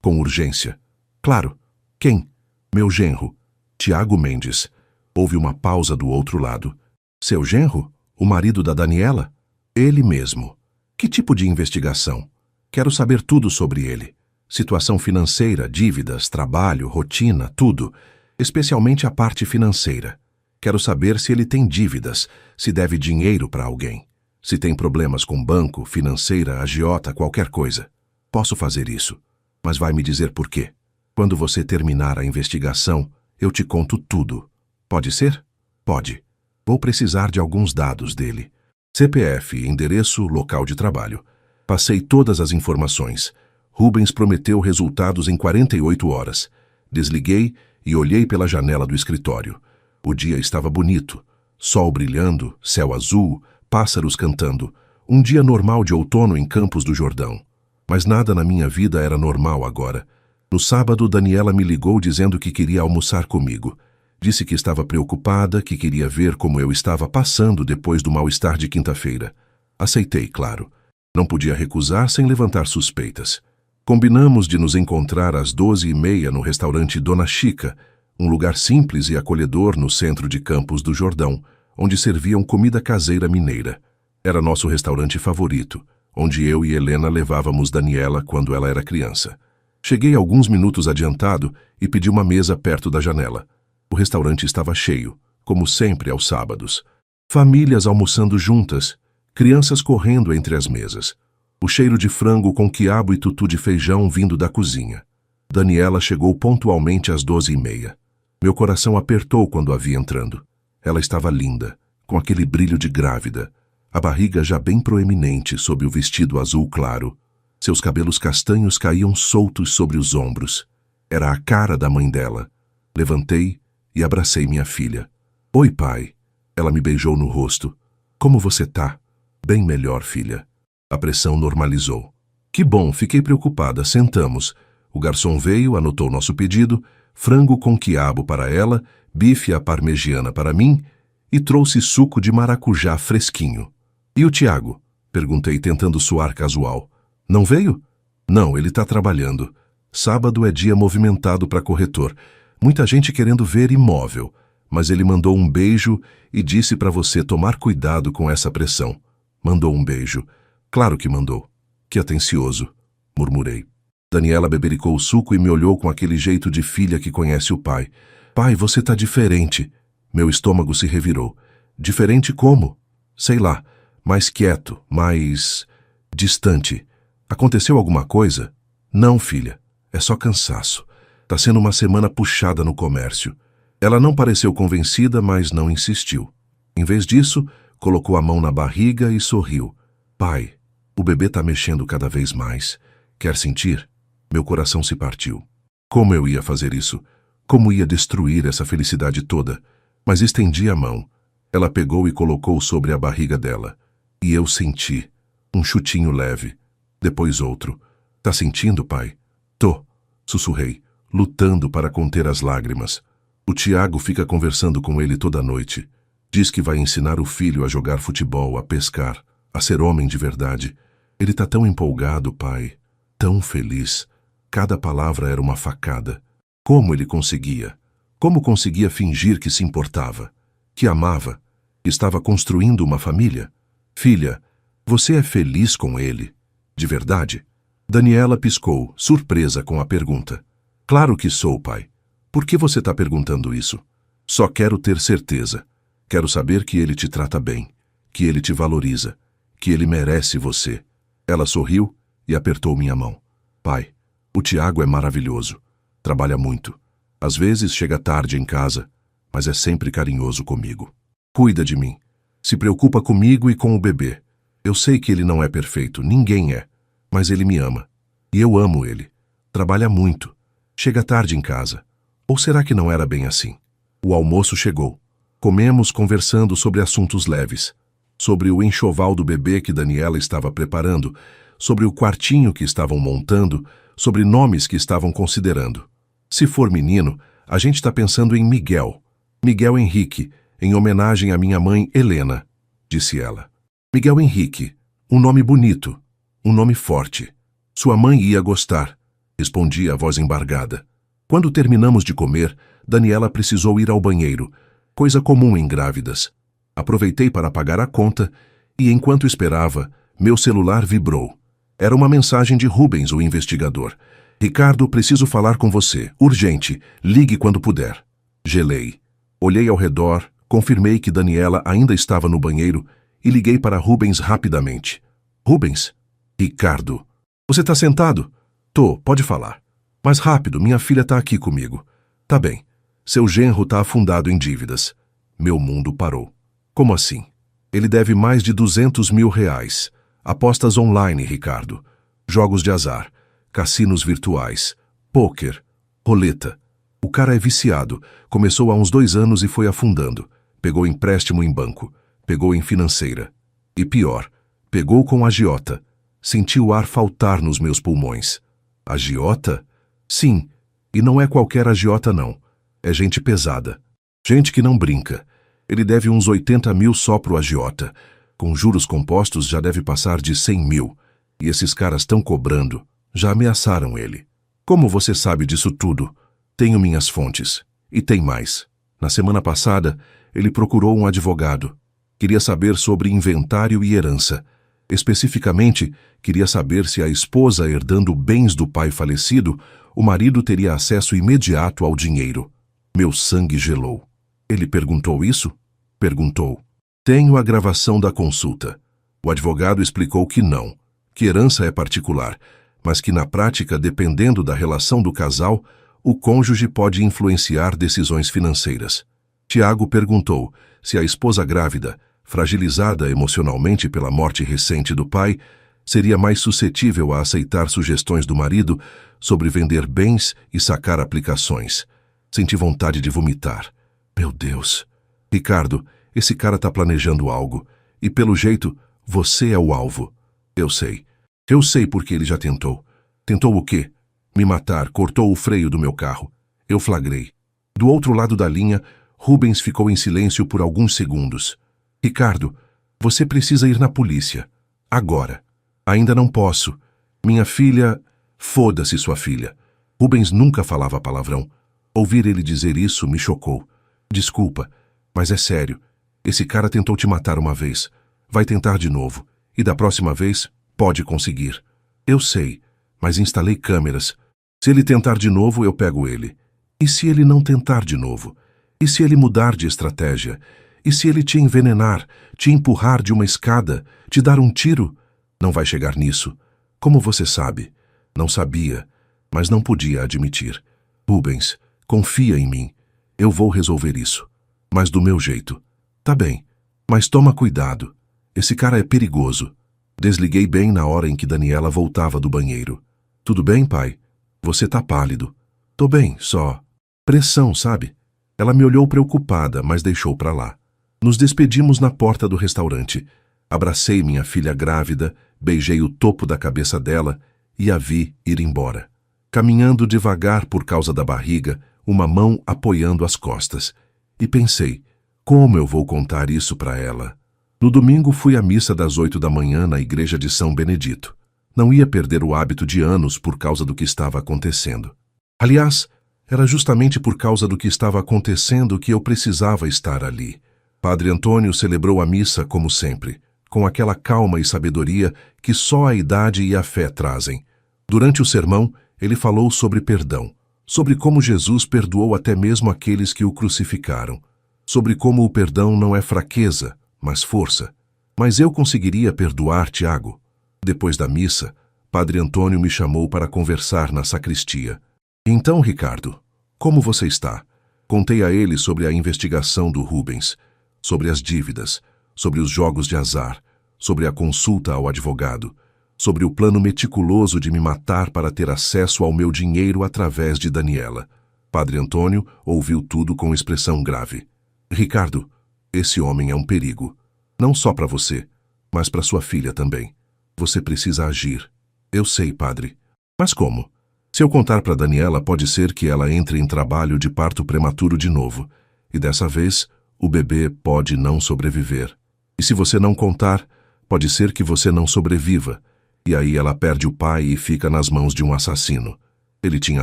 Com urgência. Claro. Quem? Meu genro. Tiago Mendes. Houve uma pausa do outro lado. Seu genro? O marido da Daniela? Ele mesmo. Que tipo de investigação? Quero saber tudo sobre ele. Situação financeira, dívidas, trabalho, rotina, tudo. Especialmente a parte financeira. Quero saber se ele tem dívidas, se deve dinheiro para alguém. Se tem problemas com banco, financeira, agiota, qualquer coisa. Posso fazer isso, mas vai me dizer por quê. Quando você terminar a investigação, eu te conto tudo. Pode ser? Pode. Vou precisar de alguns dados dele. CPF, endereço, local de trabalho. Passei todas as informações. Rubens prometeu resultados em 48 horas. Desliguei e olhei pela janela do escritório. O dia estava bonito. Sol brilhando, céu azul, pássaros cantando. Um dia normal de outono em Campos do Jordão. Mas nada na minha vida era normal agora. No sábado, Daniela me ligou dizendo que queria almoçar comigo. Disse que estava preocupada, que queria ver como eu estava passando depois do mal-estar de quinta-feira. Aceitei, claro. Não podia recusar sem levantar suspeitas. Combinamos de nos encontrar às 12h30 no restaurante Dona Chica, um lugar simples e acolhedor no centro de Campos do Jordão, onde serviam comida caseira mineira. Era nosso restaurante favorito, onde eu e Helena levávamos Daniela quando ela era criança. Cheguei alguns minutos adiantado e pedi uma mesa perto da janela. O restaurante estava cheio, como sempre aos sábados. Famílias almoçando juntas, crianças correndo entre as mesas. O cheiro de frango com quiabo e tutu de feijão vindo da cozinha. Daniela chegou pontualmente às 12h30. Meu coração apertou quando a vi entrando. Ela estava linda, com aquele brilho de grávida, a barriga já bem proeminente sob o vestido azul claro. Seus cabelos castanhos caíam soltos sobre os ombros. Era a cara da mãe dela. Levantei e abracei minha filha. Oi, pai. Ela me beijou no rosto. Como você tá? Bem melhor, filha. A pressão normalizou. Que bom, fiquei preocupada. Sentamos. O garçom veio, anotou nosso pedido, frango com quiabo para ela, bife à parmegiana para mim e trouxe suco de maracujá fresquinho. E o Tiago? Perguntei tentando soar casual. Não veio? Não, ele está trabalhando. Sábado é dia movimentado para corretor. Muita gente querendo ver imóvel. Mas ele mandou um beijo e disse para você tomar cuidado com essa pressão. Mandou um beijo. Claro que mandou. Que atencioso, murmurei. Daniela bebericou o suco e me olhou com aquele jeito de filha que conhece o pai. Pai, você tá diferente. Meu estômago se revirou. Diferente como? Sei lá, mais quieto, mais distante. Aconteceu alguma coisa? Não, filha. É só cansaço. Tá sendo uma semana puxada no comércio. Ela não pareceu convencida, mas não insistiu. Em vez disso, colocou a mão na barriga e sorriu. Pai, o bebê tá mexendo cada vez mais. Quer sentir? Meu coração se partiu. Como eu ia fazer isso? Como ia destruir essa felicidade toda? Mas estendi a mão. Ela pegou e colocou sobre a barriga dela. E eu senti. Um chutinho leve. Depois outro. Tá sentindo, pai? Tô, sussurrei, lutando para conter as lágrimas. O Tiago fica conversando com ele toda noite. Diz que vai ensinar o filho a jogar futebol, a pescar, a ser homem de verdade. Ele tá tão empolgado, pai. Tão feliz. Cada palavra era uma facada. Como ele conseguia? Como conseguia fingir que se importava? Que amava? Estava construindo uma família? Filha, você é feliz com ele? De verdade? Daniela piscou, surpresa com a pergunta. Claro que sou, pai. Por que você está perguntando isso? Só quero ter certeza. Quero saber que ele te trata bem, que ele te valoriza, que ele merece você. Ela sorriu e apertou minha mão. Pai, o Tiago é maravilhoso. Trabalha muito. Às vezes chega tarde em casa, mas é sempre carinhoso comigo. Cuida de mim. Se preocupa comigo e com o bebê. Eu sei que ele não é perfeito, ninguém é. Mas ele me ama. E eu amo ele. Trabalha muito. Chega tarde em casa. Ou será que não era bem assim? O almoço chegou. Comemos conversando sobre assuntos leves. Sobre o enxoval do bebê que Daniela estava preparando, sobre o quartinho que estavam montando, sobre nomes que estavam considerando. Se for menino, a gente está pensando em Miguel. Miguel Henrique, em homenagem à minha mãe Helena, disse ela. Miguel Henrique, um nome bonito, um nome forte. Sua mãe ia gostar, respondi a voz embargada. Quando terminamos de comer, Daniela precisou ir ao banheiro, coisa comum em grávidas. Aproveitei para pagar a conta e, enquanto esperava, meu celular vibrou. Era uma mensagem de Rubens, o investigador. Ricardo, preciso falar com você. Urgente. Ligue quando puder. Gelei. Olhei ao redor, confirmei que Daniela ainda estava no banheiro e liguei para Rubens rapidamente. Rubens? Ricardo. Você está sentado? Tô, pode falar. Mais rápido, minha filha está aqui comigo. Tá bem. Seu genro está afundado em dívidas. Meu mundo parou. Como assim? Ele deve mais de R$ 200.000. Apostas online, Ricardo. Jogos de azar. Cassinos virtuais. Pôquer. Roleta. O cara é viciado. Começou há uns 2 anos e foi afundando. Pegou empréstimo em banco. Pegou em financeira. E pior, pegou com agiota. Senti o ar faltar nos meus pulmões. Agiota? Sim. E não é qualquer agiota, não. É gente pesada. Gente que não brinca. Ele deve uns 80.000 só pro agiota. Com juros compostos já deve passar de 100.000. E esses caras estão cobrando. Já ameaçaram ele. Como você sabe disso tudo? Tenho minhas fontes. E tem mais. Na semana passada, ele procurou um advogado. Queria saber sobre inventário e herança. Especificamente, queria saber se a esposa herdando bens do pai falecido, o marido teria acesso imediato ao dinheiro. Meu sangue gelou. Ele perguntou isso? Perguntou. Tenho a gravação da consulta. O advogado explicou que não, que herança é particular, mas que na prática, dependendo da relação do casal, o cônjuge pode influenciar decisões financeiras. Tiago perguntou se a esposa grávida, fragilizada emocionalmente pela morte recente do pai, seria mais suscetível a aceitar sugestões do marido sobre vender bens e sacar aplicações. Senti vontade de vomitar. Meu Deus. Ricardo, esse cara tá planejando algo. E pelo jeito, você é o alvo. Eu sei. Eu sei porque ele já tentou. Tentou o quê? Me matar, cortou o freio do meu carro. Eu flagrei. Do outro lado da linha, Rubens ficou em silêncio por alguns segundos. Ricardo, você precisa ir na polícia. Agora. Ainda não posso. Minha filha... Foda-se sua filha. Rubens nunca falava palavrão. Ouvir ele dizer isso me chocou. Desculpa, mas é sério. Esse cara tentou te matar uma vez. Vai tentar de novo. E da próxima vez, pode conseguir. Eu sei, mas instalei câmeras. Se ele tentar de novo, eu pego ele. E se ele não tentar de novo? E se ele mudar de estratégia? E se ele te envenenar, te empurrar de uma escada, te dar um tiro? Não vai chegar nisso. Como você sabe? Não sabia, mas não podia admitir. Rubens, confia em mim. Eu vou resolver isso. Mas do meu jeito. Tá bem, mas toma cuidado. Esse cara é perigoso. Desliguei bem na hora em que Daniela voltava do banheiro. Tudo bem, pai? Você tá pálido. Tô bem, só... Pressão, sabe? Ela me olhou preocupada, mas deixou pra lá. Nos despedimos na porta do restaurante. Abracei minha filha grávida, beijei o topo da cabeça dela e a vi ir embora. Caminhando devagar por causa da barriga, uma mão apoiando as costas. E pensei, como eu vou contar isso pra ela? No domingo fui à missa das 8 da manhã na igreja de São Benedito. Não ia perder o hábito de anos por causa do que estava acontecendo. Aliás, era justamente por causa do que estava acontecendo que eu precisava estar ali. Padre Antônio celebrou a missa como sempre, com aquela calma e sabedoria que só a idade e a fé trazem. Durante o sermão, ele falou sobre perdão, sobre como Jesus perdoou até mesmo aqueles que o crucificaram, sobre como o perdão não é fraqueza, mas força. Mas eu conseguiria perdoar Tiago. Depois da missa, Padre Antônio me chamou para conversar na sacristia. Então, Ricardo, como você está? Contei a ele sobre a investigação do Rubens, sobre as dívidas, sobre os jogos de azar, sobre a consulta ao advogado, sobre o plano meticuloso de me matar para ter acesso ao meu dinheiro através de Daniela. Padre Antônio ouviu tudo com expressão grave. Ricardo, esse homem é um perigo. Não só para você, mas para sua filha também. Você precisa agir. Eu sei, padre. Mas como? Se eu contar para Daniela, pode ser que ela entre em trabalho de parto prematuro de novo. E dessa vez, o bebê pode não sobreviver. E se você não contar, pode ser que você não sobreviva. E aí ela perde o pai e fica nas mãos de um assassino. Ele tinha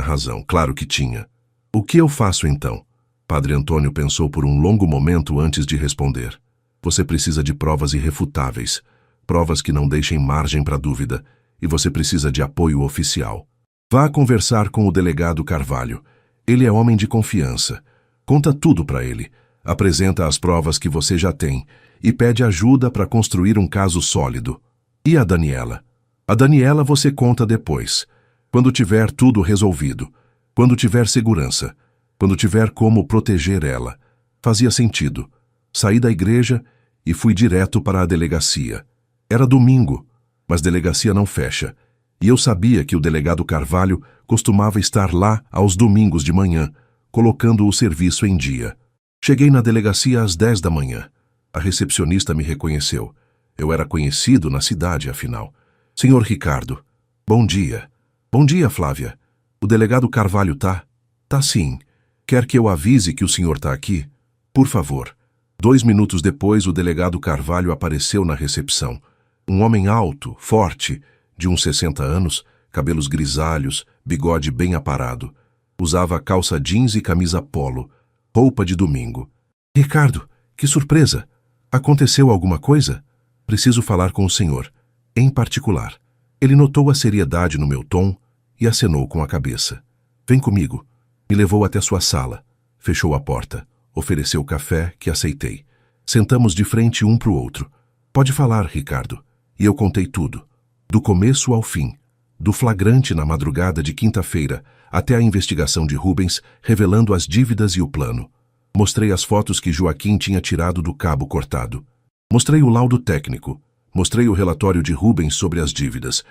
razão, claro que tinha. O que eu faço então? Padre Antônio pensou por um longo momento antes de responder. Você precisa de provas irrefutáveis, provas que não deixem margem para dúvida, e você precisa de apoio oficial. Vá conversar com o delegado Carvalho. Ele é homem de confiança. Conta tudo para ele. Apresenta as provas que você já tem e pede ajuda para construir um caso sólido. E a Daniela? A Daniela você conta depois, quando tiver tudo resolvido, quando tiver segurança, quando tiver como proteger ela. Fazia sentido. Saí da igreja e fui direto para a delegacia. Era domingo, mas delegacia não fecha. E eu sabia que o delegado Carvalho costumava estar lá aos domingos de manhã, colocando o serviço em dia. Cheguei na delegacia às 10 da manhã. A recepcionista me reconheceu. Eu era conhecido na cidade, afinal. Senhor Ricardo. Bom dia. Bom dia, Flávia. O delegado Carvalho tá? Tá sim. Quer que eu avise que o senhor tá aqui? Por favor. 2 minutos depois, o delegado Carvalho apareceu na recepção. Um homem alto, forte, de uns 60 anos, cabelos grisalhos, bigode bem aparado. Usava calça jeans e camisa polo, roupa de domingo. Ricardo, que surpresa! Aconteceu alguma coisa? Preciso falar com o senhor, em particular. Ele notou a seriedade no meu tom e acenou com a cabeça. Vem comigo. Me levou até sua sala. Fechou a porta. Ofereceu café, que aceitei. Sentamos de frente um para o outro. Pode falar, Ricardo. E eu contei tudo. Do começo ao fim. Do flagrante na madrugada de quinta-feira até a investigação de Rubens, revelando as dívidas e o plano. Mostrei as fotos que Joaquim tinha tirado do cabo cortado. Mostrei o laudo técnico. Mostrei o relatório de Rubens sobre as dívidas.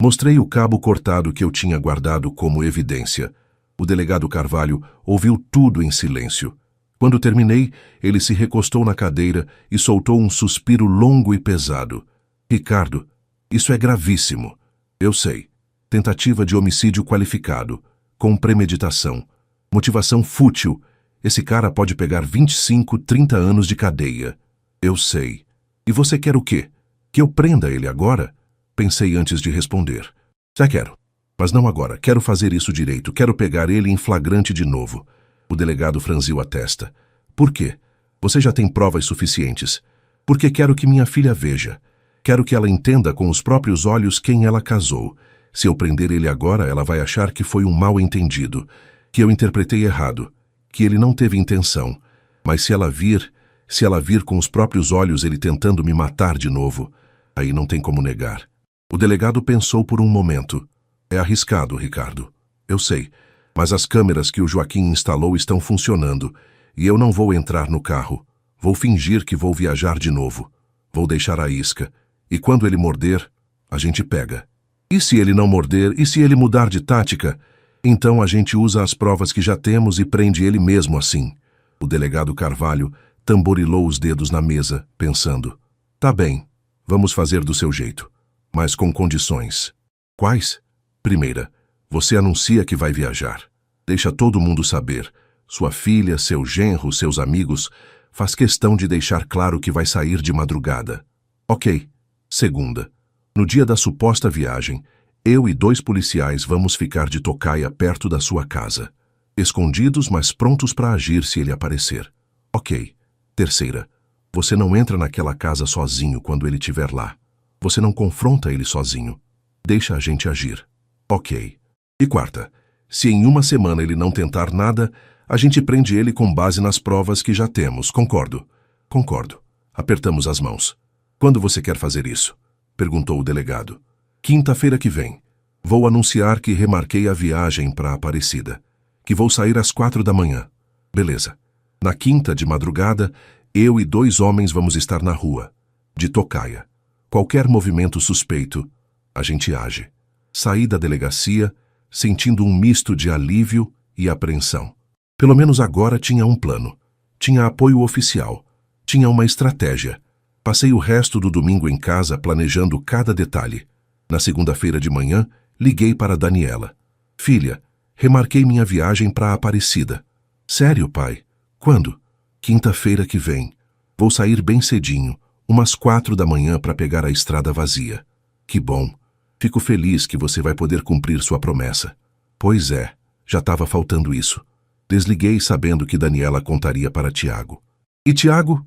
Mostrei o cabo cortado que eu tinha guardado como evidência. O delegado Carvalho ouviu tudo em silêncio. Quando terminei, ele se recostou na cadeira e soltou um suspiro longo e pesado. Ricardo, isso é gravíssimo. Eu sei. Tentativa de homicídio qualificado, com premeditação. Motivação fútil. Esse cara pode pegar 25, 30 anos de cadeia. Eu sei. E você quer o quê? Que eu prenda ele agora? Pensei antes de responder. Já quero. Mas não agora. Quero fazer isso direito. Quero pegar ele em flagrante de novo. O delegado franziu a testa. Por quê? Você já tem provas suficientes. Porque quero que minha filha veja. Quero que ela entenda com os próprios olhos quem ela casou. Se eu prender ele agora, ela vai achar que foi um mal-entendido, que eu interpretei errado, que ele não teve intenção. Mas se ela vir com os próprios olhos ele tentando me matar de novo, aí não tem como negar. O delegado pensou por um momento. É arriscado, Ricardo. Eu sei, mas as câmeras que o Joaquim instalou estão funcionando, e eu não vou entrar no carro. Vou fingir que vou viajar de novo. Vou deixar a isca, e quando ele morder, a gente pega. E se ele não morder, e se ele mudar de tática, então a gente usa as provas que já temos e prende ele mesmo assim. O delegado Carvalho tamborilou os dedos na mesa, pensando. Tá bem, vamos fazer do seu jeito, mas com condições. Quais? Primeira, você anuncia que vai viajar. Deixa todo mundo saber. Sua filha, seu genro, seus amigos, faz questão de deixar claro que vai sair de madrugada. Ok. Segunda, no dia da suposta viagem, eu e 2 policiais vamos ficar de tocaia perto da sua casa. Escondidos, mas prontos para agir se ele aparecer. Ok. Terceira, você não entra naquela casa sozinho quando ele estiver lá. Você não confronta ele sozinho. Deixa a gente agir. Ok. E quarta, se em uma semana ele não tentar nada, a gente prende ele com base nas provas que já temos. Concordo? Concordo. Apertamos as mãos. Quando você quer fazer isso? Perguntou o delegado. Quinta-feira que vem. Vou anunciar que remarquei a viagem para Aparecida. Que vou sair às 4 da manhã. Beleza. Na quinta de madrugada, eu e 2 homens vamos estar na rua. De tocaia. Qualquer movimento suspeito, a gente age. Saí da delegacia, sentindo um misto de alívio e apreensão. Pelo menos agora tinha um plano. Tinha apoio oficial. Tinha uma estratégia. Passei o resto do domingo em casa planejando cada detalhe. Na segunda-feira de manhã, liguei para Daniela. Filha, remarquei minha viagem para Aparecida. Sério, pai? Quando? Quinta-feira que vem. Vou sair bem cedinho, umas 4 da manhã para pegar a estrada vazia. Que bom. Fico feliz que você vai poder cumprir sua promessa. Pois é, já estava faltando isso. Desliguei sabendo que Daniela contaria para Tiago. E Tiago?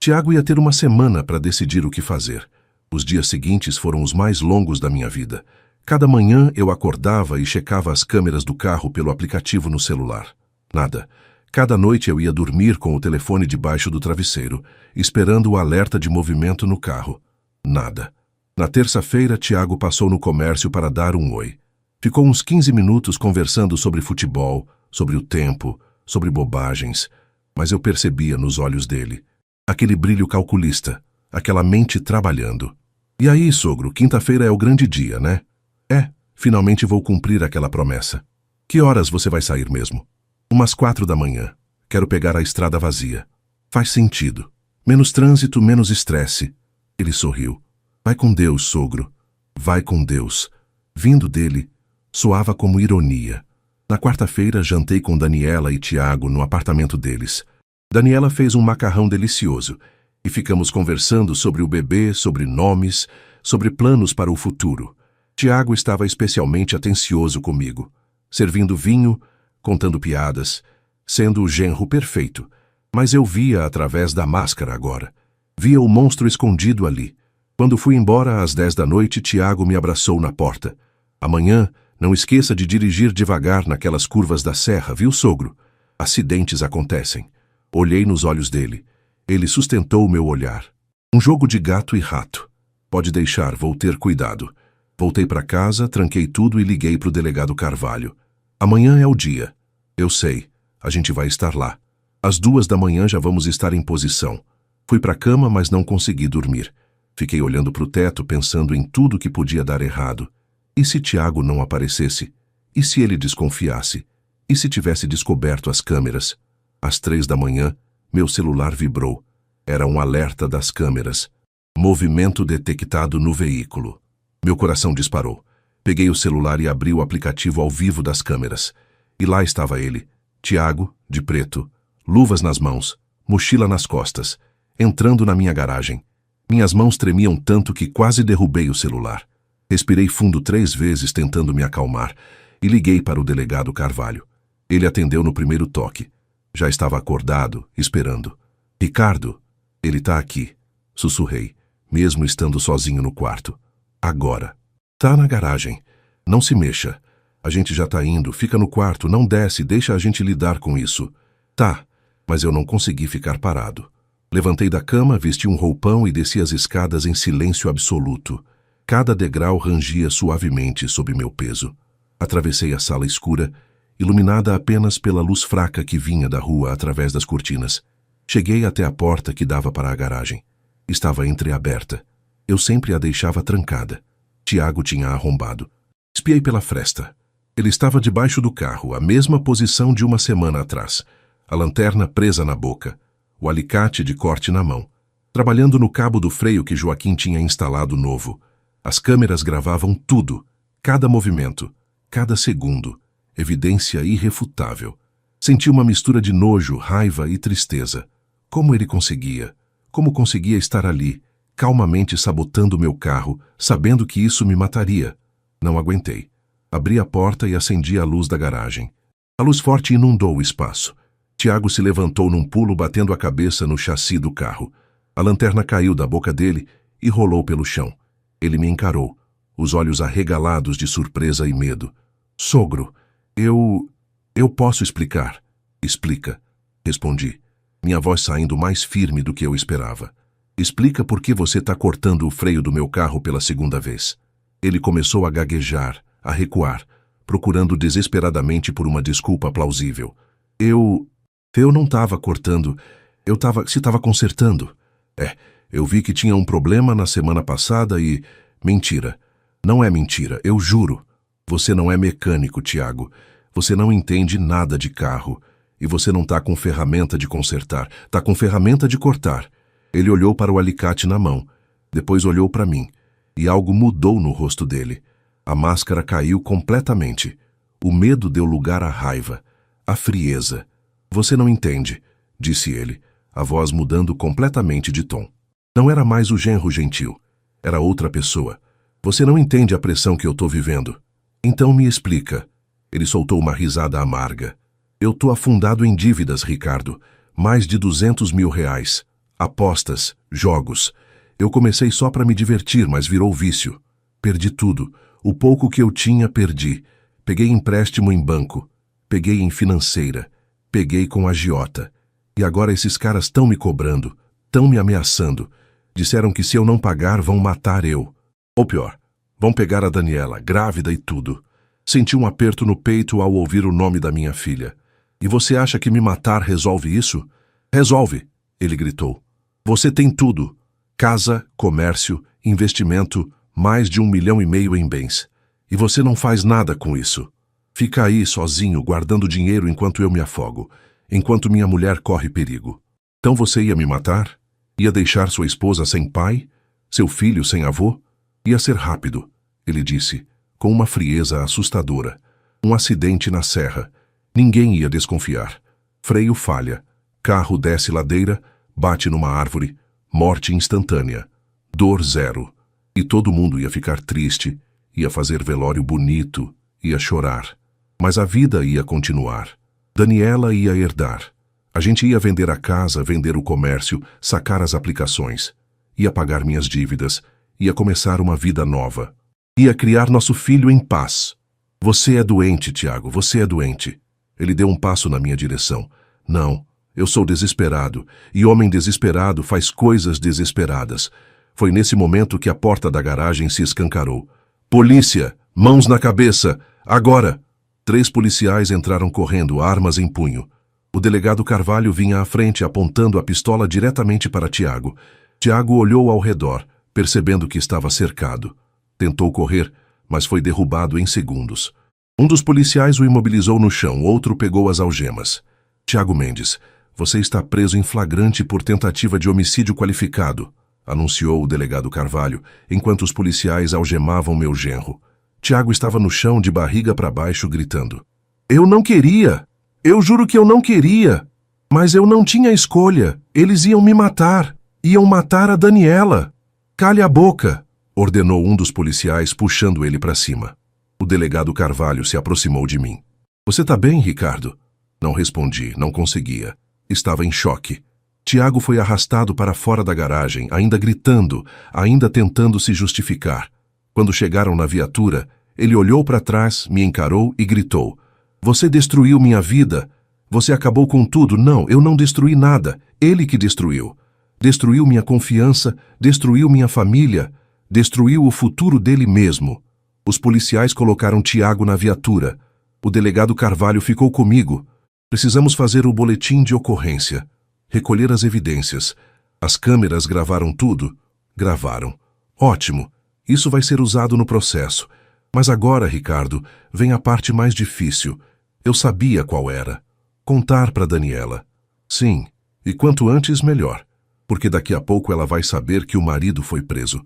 Tiago ia ter uma semana para decidir o que fazer. Os dias seguintes foram os mais longos da minha vida. Cada manhã eu acordava e checava as câmeras do carro pelo aplicativo no celular. Nada. Cada noite eu ia dormir com o telefone debaixo do travesseiro, esperando o alerta de movimento no carro. Nada. Na terça-feira, Tiago passou no comércio para dar um oi. Ficou uns 15 minutos conversando sobre futebol, sobre o tempo, sobre bobagens, mas eu percebia nos olhos dele aquele brilho calculista, aquela mente trabalhando. E aí, sogro, quinta-feira é o grande dia, né? Finalmente vou cumprir aquela promessa. Que horas você vai sair mesmo? Umas 4 da manhã. Quero pegar a estrada vazia. Faz sentido. Menos trânsito, menos estresse. Ele sorriu. Vai com Deus, sogro. Vai com Deus. Vindo dele, soava como ironia. Na quarta-feira, jantei com Daniela e Tiago no apartamento deles. Daniela fez um macarrão delicioso e ficamos conversando sobre o bebê, sobre nomes, sobre planos para o futuro. Tiago estava especialmente atencioso comigo, servindo vinho, contando piadas, sendo o genro perfeito. Mas eu via através da máscara agora. Via o monstro escondido ali. Quando fui embora às 10 da noite, Tiago me abraçou na porta. Amanhã, não esqueça de dirigir devagar naquelas curvas da serra, viu, sogro? Acidentes acontecem. Olhei nos olhos dele. Ele sustentou o meu olhar. Um jogo de gato e rato. Pode deixar, vou ter cuidado. Voltei para casa, tranquei tudo e liguei para o delegado Carvalho. Amanhã é o dia. Eu sei. A gente vai estar lá. Às 2 da manhã já vamos estar em posição. Fui para a cama, mas não consegui dormir. Fiquei olhando para o teto, pensando em tudo que podia dar errado. E se Tiago não aparecesse? E se ele desconfiasse? E se tivesse descoberto as câmeras? Às 3 da manhã, meu celular vibrou. Era um alerta das câmeras. Movimento detectado no veículo. Meu coração disparou. Peguei o celular e abri o aplicativo ao vivo das câmeras. E lá estava ele, Tiago, de preto, luvas nas mãos, mochila nas costas, entrando na minha garagem. Minhas mãos tremiam tanto que quase derrubei o celular. Respirei fundo 3 vezes tentando me acalmar e liguei para o delegado Carvalho. Ele atendeu no primeiro toque. Já estava acordado, esperando. Ricardo, ele está aqui, sussurrei, mesmo estando sozinho no quarto. Agora. Tá na garagem. Não se mexa. A gente já tá indo, fica no quarto, não desce, deixa a gente lidar com isso. Tá, mas eu não consegui ficar parado. Levantei da cama, vesti um roupão e desci as escadas em silêncio absoluto. Cada degrau rangia suavemente sob meu peso. Atravessei a sala escura, iluminada apenas pela luz fraca que vinha da rua através das cortinas. Cheguei até a porta que dava para a garagem. Estava entreaberta. Eu sempre a deixava trancada. Tiago tinha arrombado. Espiei pela fresta. Ele estava debaixo do carro, a mesma posição de uma semana atrás. A lanterna presa na boca, o alicate de corte na mão. Trabalhando no cabo do freio que Joaquim tinha instalado novo. As câmeras gravavam tudo, cada movimento, cada segundo. Evidência irrefutável. Senti uma mistura de nojo, raiva e tristeza. Como ele conseguia? Como conseguia estar ali, calmamente sabotando meu carro, sabendo que isso me mataria? Não aguentei. Abri a porta e acendi a luz da garagem. A luz forte inundou o espaço. Tiago se levantou num pulo, batendo a cabeça no chassi do carro. A lanterna caiu da boca dele e rolou pelo chão. Ele me encarou, os olhos arregalados de surpresa e medo. Sogro, eu posso explicar. Explica, respondi, minha voz saindo mais firme do que eu esperava. Explica por que você está cortando o freio do meu carro pela segunda vez. Ele começou a gaguejar, a recuar, procurando desesperadamente por uma desculpa plausível. Eu não estava cortando, se estava consertando. Eu vi que tinha um problema na semana passada e... Mentira. Não é mentira, eu juro. Você não é mecânico, Tiago. Você não entende nada de carro. E você não está com ferramenta de consertar, está com ferramenta de cortar. Ele olhou para o alicate na mão, depois olhou para mim, e algo mudou no rosto dele. A máscara caiu completamente. O medo deu lugar à raiva, à frieza. Você não entende, disse ele, a voz mudando completamente de tom. Não era mais o genro gentil. Era outra pessoa. Você não entende a pressão que eu estou vivendo. Então me explica. Ele soltou uma risada amarga. Eu estou afundado em dívidas, Ricardo. Mais de 200 mil reais. Apostas, jogos. Eu comecei só para me divertir, mas virou vício. Perdi tudo. O pouco que eu tinha, perdi. Peguei empréstimo em banco. Peguei em financeira. Peguei com agiota. E agora esses caras estão me cobrando, estão me ameaçando. Disseram que se eu não pagar, vão matar eu. Ou pior, vão pegar a Daniela, grávida e tudo. Senti um aperto no peito ao ouvir o nome da minha filha. E você acha que me matar resolve isso? Resolve, ele gritou. Você tem tudo. Casa, comércio, investimento, mais de 1,5 milhão em bens. E você não faz nada com isso. Fica aí sozinho, guardando dinheiro enquanto eu me afogo, enquanto minha mulher corre perigo. Então você ia me matar? Ia deixar sua esposa sem pai? Seu filho sem avô? Ia ser rápido, ele disse, com uma frieza assustadora. Um acidente na serra. Ninguém ia desconfiar. Freio falha. Carro desce ladeira, bate numa árvore. Morte instantânea. Dor zero. E todo mundo ia ficar triste, ia fazer velório bonito, ia chorar. Mas a vida ia continuar. Daniela ia herdar. A gente ia vender a casa, vender o comércio, sacar as aplicações. Ia pagar minhas dívidas. Ia começar uma vida nova. Ia criar nosso filho em paz. Você é doente, Tiago, você é doente. Ele deu um passo na minha direção. Não, eu sou desesperado, e homem desesperado faz coisas desesperadas. Foi nesse momento que a porta da garagem se escancarou. Polícia! Mãos na cabeça! Agora! 3 policiais entraram correndo, armas em punho. O delegado Carvalho vinha à frente, apontando a pistola diretamente para Tiago. Tiago olhou ao redor, percebendo que estava cercado. Tentou correr, mas foi derrubado em segundos. Um dos policiais o imobilizou no chão, outro pegou as algemas. Tiago Mendes, você está preso em flagrante por tentativa de homicídio qualificado, anunciou o delegado Carvalho, enquanto os policiais algemavam meu genro. Tiago estava no chão de barriga para baixo, gritando. Eu não queria! Eu juro que eu não queria! Mas eu não tinha escolha. Eles iam me matar. Iam matar a Daniela. Cale a boca! Ordenou um dos policiais, puxando ele para cima. O delegado Carvalho se aproximou de mim. Você tá bem, Ricardo? Não respondi, não conseguia. Estava em choque. Tiago foi arrastado para fora da garagem, ainda gritando, ainda tentando se justificar. Quando chegaram na viatura, ele olhou para trás, me encarou e gritou. Você destruiu minha vida. Você acabou com tudo. Não, eu não destruí nada. Ele que destruiu. Destruiu minha confiança, destruiu minha família, destruiu o futuro dele mesmo. Os policiais colocaram Tiago na viatura. O delegado Carvalho ficou comigo. Precisamos fazer o boletim de ocorrência. Recolher as evidências. As câmeras gravaram tudo? Gravaram. Ótimo. Isso vai ser usado no processo. Mas agora, Ricardo, vem a parte mais difícil. Eu sabia qual era. Contar para Daniela. Sim, e quanto antes, melhor. Porque daqui a pouco ela vai saber que o marido foi preso.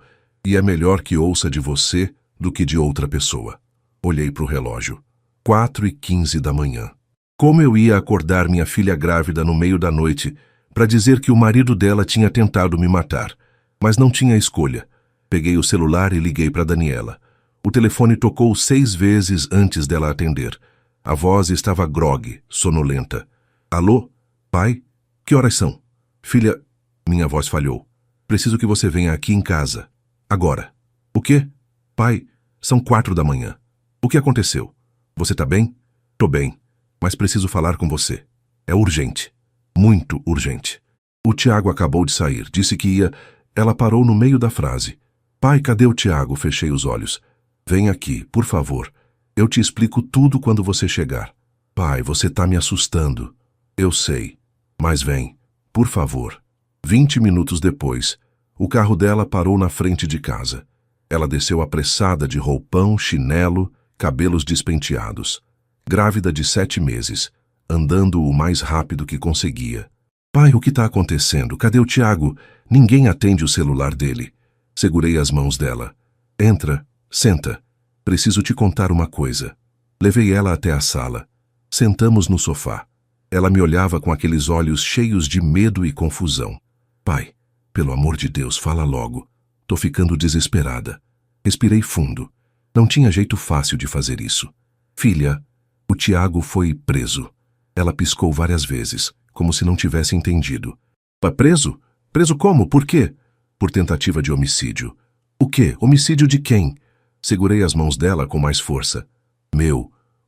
E é melhor que ouça de você do que de outra pessoa. Olhei para o relógio. 4h15 da manhã. Como eu ia acordar minha filha grávida no meio da noite para dizer que o marido dela tinha tentado me matar, mas não tinha escolha. Peguei o celular e liguei para Daniela. O telefone tocou 6 vezes antes dela atender. A voz estava grogue, sonolenta. Alô? Pai? Que horas são? Filha... Minha voz falhou. Preciso que você venha aqui em casa. Agora. O quê? Pai, são 4 da manhã. O que aconteceu? Você tá bem? Tô bem, mas preciso falar com você. É urgente. Muito urgente. O Tiago acabou de sair. Disse que ia... Ela parou no meio da frase. Pai, cadê o Tiago? Fechei os olhos. Vem aqui, por favor. Eu te explico tudo quando você chegar. Pai, você tá me assustando. Eu sei. Mas vem, por favor. 20 minutos depois, o carro dela parou na frente de casa. Ela desceu apressada de roupão, chinelo, cabelos despenteados. Grávida de 7 meses, andando o mais rápido que conseguia. Pai, o que está acontecendo? Cadê o Tiago? Ninguém atende o celular dele. Segurei as mãos dela. Entra, senta. Preciso te contar uma coisa. Levei ela até a sala. Sentamos no sofá. Ela me olhava com aqueles olhos cheios de medo e confusão. Pai, pelo amor de Deus, fala logo. Tô ficando desesperada. Respirei fundo. Não tinha jeito fácil de fazer isso. Filha, o Tiago foi preso. Ela piscou várias vezes, como se não tivesse entendido. Preso? Preso como? Por quê? Por tentativa de homicídio. O quê? Homicídio de quem? Segurei as mãos dela com mais força.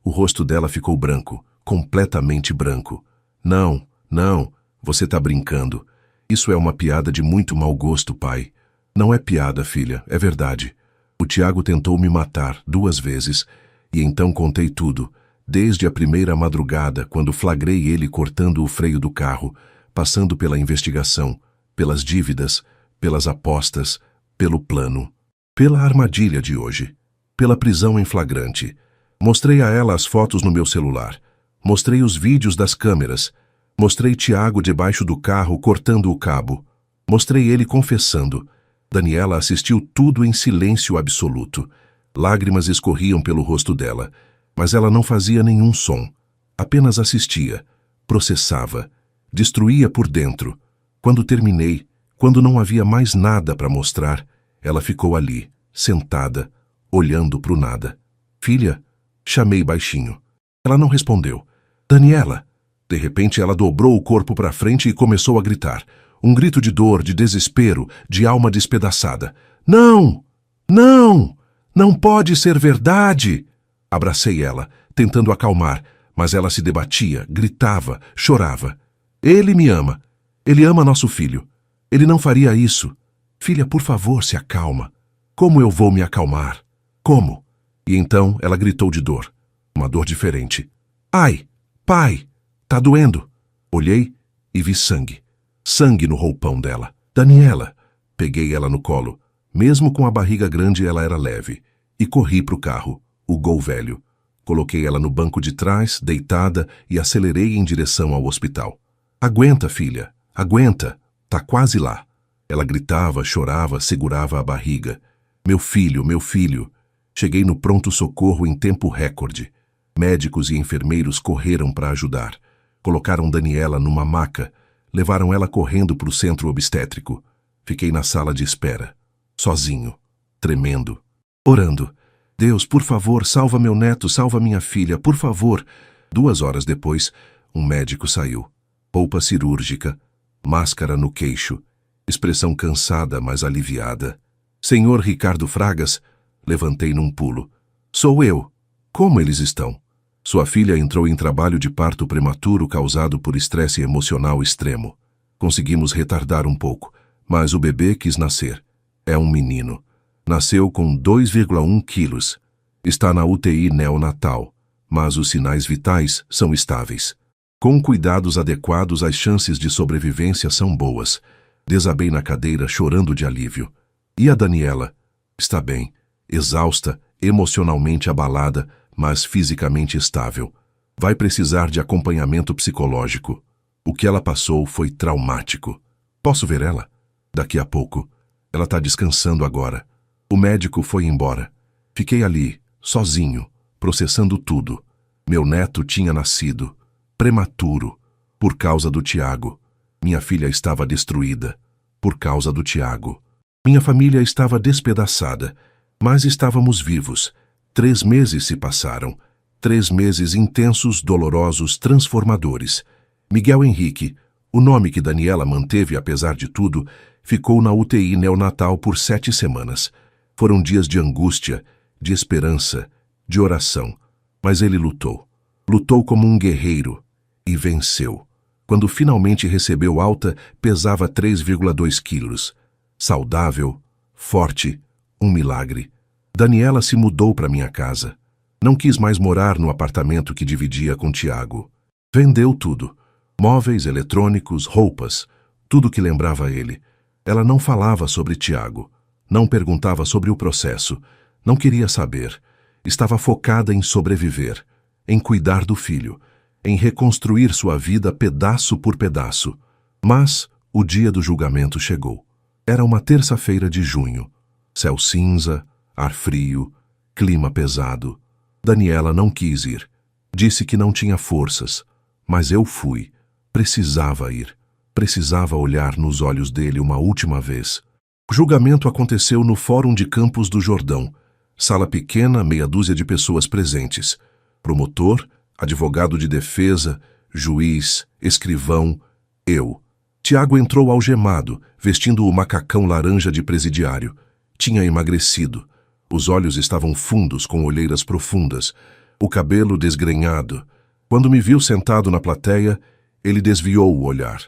O rosto dela ficou branco, completamente branco. Não, não, você tá brincando. Isso é uma piada de muito mau gosto, pai. Não é piada, filha, é verdade. O Tiago tentou me matar 2 vezes, e então contei tudo, desde a primeira madrugada, quando flagrei ele cortando o freio do carro, passando pela investigação, pelas dívidas, pelas apostas, pelo plano, pela armadilha de hoje, pela prisão em flagrante. Mostrei a ela as fotos no meu celular, mostrei os vídeos das câmeras, mostrei Tiago debaixo do carro cortando o cabo, mostrei ele confessando. Daniela assistiu tudo em silêncio absoluto. Lágrimas escorriam pelo rosto dela, mas ela não fazia nenhum som. Apenas assistia, processava, destruía por dentro. Quando terminei, quando não havia mais nada para mostrar, ela ficou ali, sentada, olhando para o nada. Filha, chamei baixinho. Ela não respondeu. Daniela! De repente ela dobrou o corpo para frente e começou a gritar. Um grito de dor, de desespero, de alma despedaçada. Não! Não! Não pode ser verdade! Abracei ela, tentando acalmar, mas ela se debatia, gritava, chorava. Ele me ama. Ele ama nosso filho. Ele não faria isso. Filha, por favor, se acalma. Como eu vou me acalmar? Como? E então ela gritou de dor. Uma dor diferente. Ai! Pai! Tá doendo! Olhei e vi sangue. Sangue no roupão dela. Daniela! Peguei ela no colo. Mesmo com a barriga grande, ela era leve. E corri pro carro, o Gol velho. Coloquei ela no banco de trás, deitada, e acelerei em direção ao hospital. Aguenta, filha. Aguenta. Tá quase lá. Ela gritava, chorava, segurava a barriga. Meu filho, meu filho. Cheguei no pronto-socorro em tempo recorde. Médicos e enfermeiros correram para ajudar. Colocaram Daniela numa maca. Levaram ela correndo para o centro obstétrico. Fiquei na sala de espera, sozinho, tremendo, orando. Deus, por favor, salva meu neto, salva minha filha, por favor. 2 horas depois, um médico saiu. Roupa cirúrgica, máscara no queixo, expressão cansada, mas aliviada. Senhor Ricardo Fragas, levantei num pulo. Sou eu. Como eles estão? Sua filha entrou em trabalho de parto prematuro causado por estresse emocional extremo. Conseguimos retardar um pouco, mas o bebê quis nascer. É um menino. Nasceu com 2,1 quilos. Está na UTI neonatal, mas os sinais vitais são estáveis. Com cuidados adequados, as chances de sobrevivência são boas. Desabei na cadeira, chorando de alívio. E a Daniela? Está bem, exausta, emocionalmente abalada, mas fisicamente estável. Vai precisar de acompanhamento psicológico. O que ela passou foi traumático. Posso ver ela? Daqui a pouco. Ela está descansando agora. O médico foi embora. Fiquei ali, sozinho, processando tudo. Meu neto tinha nascido, prematuro, por causa do Tiago. Minha filha estava destruída, por causa do Tiago. Minha família estava despedaçada, mas estávamos vivos. 3 meses se passaram. 3 meses intensos, dolorosos, transformadores. Miguel Henrique, o nome que Daniela manteve apesar de tudo, ficou na UTI neonatal por 7 semanas. Foram dias de angústia, de esperança, de oração. Mas ele lutou. Lutou como um guerreiro e venceu. Quando finalmente recebeu alta, pesava 3,2 quilos. Saudável, forte, um milagre. Daniela se mudou para minha casa. Não quis mais morar no apartamento que dividia com Tiago. Vendeu tudo. Móveis, eletrônicos, roupas, tudo que lembrava ele. Ela não falava sobre Tiago. Não perguntava sobre o processo. Não queria saber. Estava focada em sobreviver, em cuidar do filho, em reconstruir sua vida pedaço por pedaço. Mas o dia do julgamento chegou. Era uma terça-feira de junho. Céu cinza, ar frio, clima pesado. Daniela não quis ir. Disse que não tinha forças. Mas eu fui. Precisava ir. Precisava olhar nos olhos dele uma última vez. O julgamento aconteceu no Fórum de Campos do Jordão. Sala pequena, meia dúzia de pessoas presentes. Promotor, advogado de defesa, juiz, escrivão, eu. Tiago entrou algemado, vestindo o macacão laranja de presidiário. Tinha emagrecido. Os olhos estavam fundos com olheiras profundas, o cabelo desgrenhado. Quando me viu sentado na plateia, ele desviou o olhar.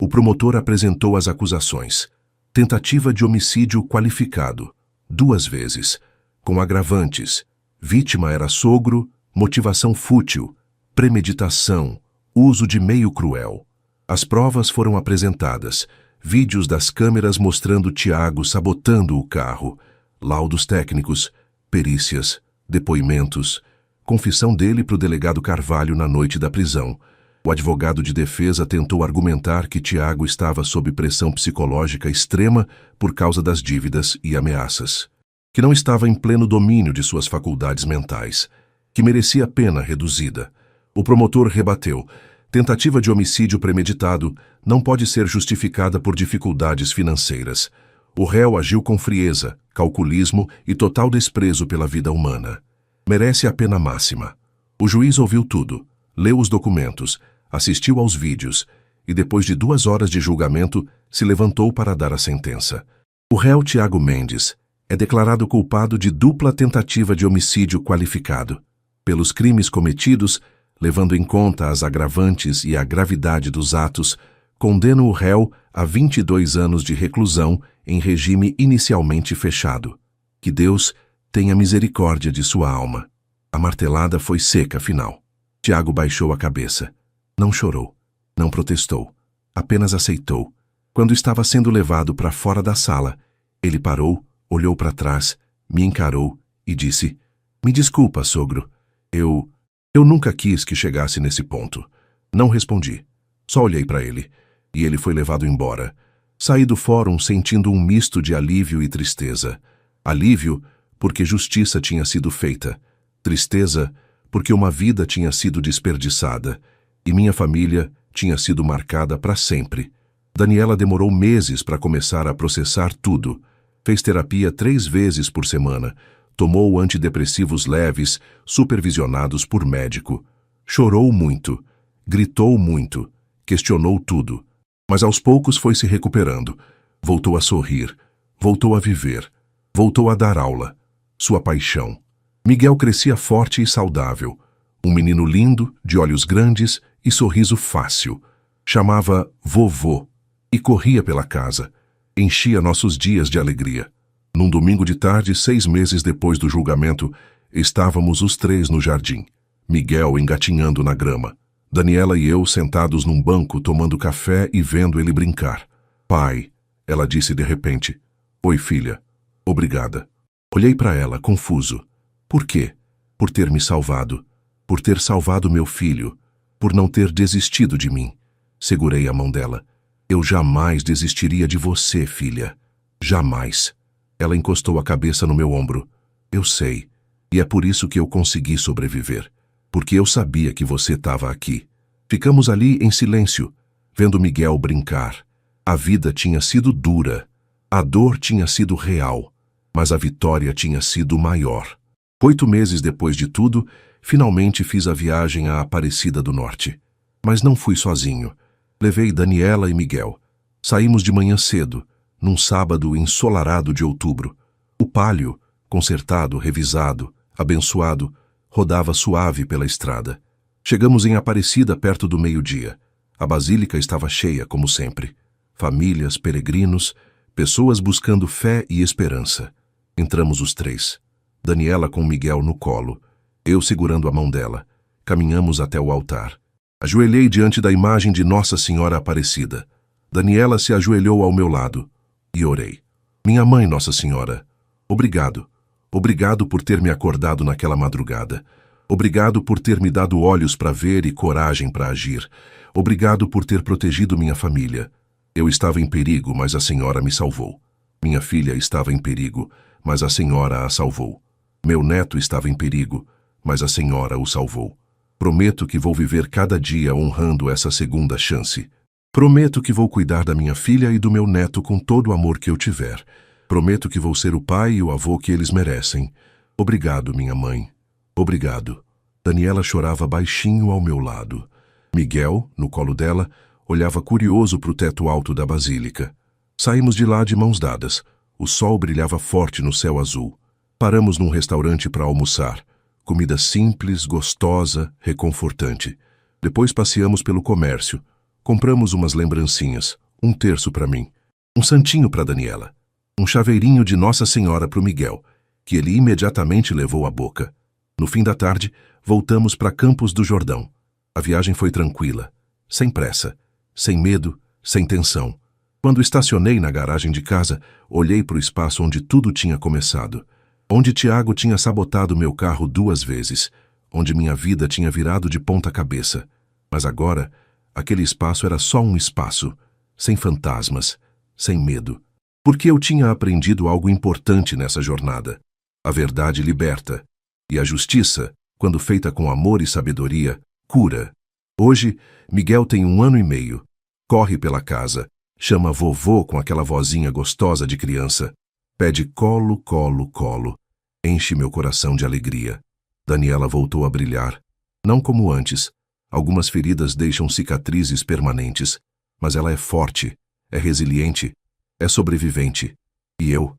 O promotor apresentou as acusações. Tentativa de homicídio qualificado, 2 vezes, com agravantes. Vítima era sogro, motivação fútil, premeditação, uso de meio cruel. As provas foram apresentadas, vídeos das câmeras mostrando Tiago sabotando o carro, laudos técnicos, perícias, depoimentos, confissão dele para o delegado Carvalho na noite da prisão. O advogado de defesa tentou argumentar que Tiago estava sob pressão psicológica extrema por causa das dívidas e ameaças, que não estava em pleno domínio de suas faculdades mentais, que merecia pena reduzida. O promotor rebateu: tentativa de homicídio premeditado não pode ser justificada por dificuldades financeiras. O réu agiu com frieza, calculismo e total desprezo pela vida humana. Merece a pena máxima. O juiz ouviu tudo, leu os documentos, assistiu aos vídeos e, depois de 2 horas de julgamento, se levantou para dar a sentença. O réu Tiago Mendes é declarado culpado de dupla tentativa de homicídio qualificado. Pelos crimes cometidos, levando em conta as agravantes e a gravidade dos atos, condeno o réu a 22 anos de reclusão em regime inicialmente fechado. Que Deus tenha misericórdia de sua alma. A martelada foi seca, afinal. Tiago baixou a cabeça. Não chorou, não protestou, apenas aceitou. Quando estava sendo levado para fora da sala, ele parou, olhou para trás, me encarou e disse: "Me desculpa, sogro. Eu nunca quis que chegasse nesse ponto." Não respondi. Só olhei para ele, e ele foi levado embora. Saí do fórum sentindo um misto de alívio e tristeza. Alívio, porque justiça tinha sido feita. Tristeza, porque uma vida tinha sido desperdiçada. E minha família tinha sido marcada para sempre. Daniela demorou meses para começar a processar tudo. Fez terapia 3 vezes por semana. Tomou antidepressivos leves, supervisionados por médico. Chorou muito. Gritou muito. Questionou tudo. Mas aos poucos foi se recuperando. Voltou a sorrir. Voltou a viver. Voltou a dar aula. Sua paixão. Miguel crescia forte e saudável. Um menino lindo, de olhos grandes e sorriso fácil. Chamava vovô e corria pela casa. Enchia nossos dias de alegria. Num domingo de tarde, 6 meses depois do julgamento, estávamos os 3 no jardim. Miguel engatinhando na grama. Daniela e eu sentados num banco tomando café e vendo ele brincar. "Pai", ela disse de repente. "Oi, filha. Obrigada." Olhei para ela, confuso. Por quê? Por ter me salvado. Por ter salvado meu filho. Por não ter desistido de mim. Segurei a mão dela. "Eu jamais desistiria de você, filha. Jamais." Ela encostou a cabeça no meu ombro. "Eu sei. E é por isso que eu consegui sobreviver. Porque eu sabia que você estava aqui." Ficamos ali em silêncio, vendo Miguel brincar. A vida tinha sido dura. A dor tinha sido real. Mas a vitória tinha sido maior. 8 meses depois de tudo, finalmente fiz a viagem à Aparecida do Norte. Mas não fui sozinho. Levei Daniela e Miguel. Saímos de manhã cedo, num sábado ensolarado de outubro. O Palio, consertado, revisado, abençoado, rodava suave pela estrada. Chegamos em Aparecida perto do meio-dia. A basílica estava cheia, como sempre. Famílias, peregrinos, pessoas buscando fé e esperança. Entramos os 3. Daniela com Miguel no colo, eu segurando a mão dela. Caminhamos até o altar. Ajoelhei diante da imagem de Nossa Senhora Aparecida. Daniela se ajoelhou ao meu lado e orei. "Minha mãe, Nossa Senhora, obrigado. Obrigado por ter me acordado naquela madrugada. Obrigado por ter me dado olhos para ver e coragem para agir. Obrigado por ter protegido minha família. Eu estava em perigo, mas a Senhora me salvou. Minha filha estava em perigo, mas a Senhora a salvou. Meu neto estava em perigo, mas a Senhora o salvou. Prometo que vou viver cada dia honrando essa segunda chance. Prometo que vou cuidar da minha filha e do meu neto com todo o amor que eu tiver. Prometo que vou ser o pai e o avô que eles merecem. Obrigado, minha mãe. Obrigado." Daniela chorava baixinho ao meu lado. Miguel, no colo dela, olhava curioso para o teto alto da basílica. Saímos de lá de mãos dadas. O sol brilhava forte no céu azul. Paramos num restaurante para almoçar. Comida simples, gostosa, reconfortante. Depois passeamos pelo comércio. Compramos umas lembrancinhas, um terço para mim, um santinho para Daniela, um chaveirinho de Nossa Senhora para o Miguel, que ele imediatamente levou à boca. No fim da tarde, voltamos para Campos do Jordão. A viagem foi tranquila, sem pressa, sem medo, sem tensão. Quando estacionei na garagem de casa, olhei para o espaço onde tudo tinha começado, onde Tiago tinha sabotado meu carro 2 vezes, onde minha vida tinha virado de ponta cabeça. Mas agora, aquele espaço era só um espaço, sem fantasmas, sem medo. Porque eu tinha aprendido algo importante nessa jornada. A verdade liberta. E a justiça, quando feita com amor e sabedoria, cura. Hoje, Miguel tem 1 ano e meio. Corre pela casa, chama vovô com aquela vozinha gostosa de criança. Pede colo, colo, colo. Enche meu coração de alegria. Daniela voltou a brilhar. Não como antes. Algumas feridas deixam cicatrizes permanentes. Mas ela é forte, é resiliente, é sobrevivente. E eu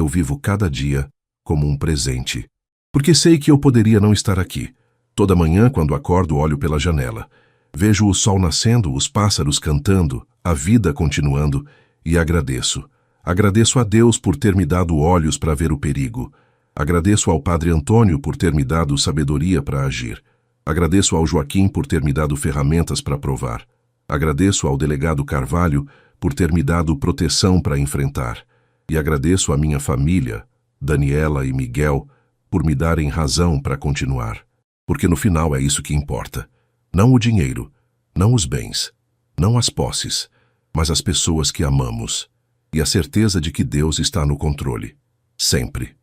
vivo cada dia como um presente. Porque sei que eu poderia não estar aqui. Toda manhã, quando acordo, olho pela janela. Vejo o sol nascendo, os pássaros cantando, a vida continuando, e agradeço. Agradeço a Deus por ter me dado olhos para ver o perigo. Agradeço ao Padre Antônio por ter me dado sabedoria para agir. Agradeço ao Joaquim por ter me dado ferramentas para provar. Agradeço ao delegado Carvalho por ter me dado proteção para enfrentar. E agradeço à minha família, Daniela e Miguel, por me darem razão para continuar. Porque no final é isso que importa. Não o dinheiro, não os bens, não as posses, mas as pessoas que amamos. E a certeza de que Deus está no controle. Sempre.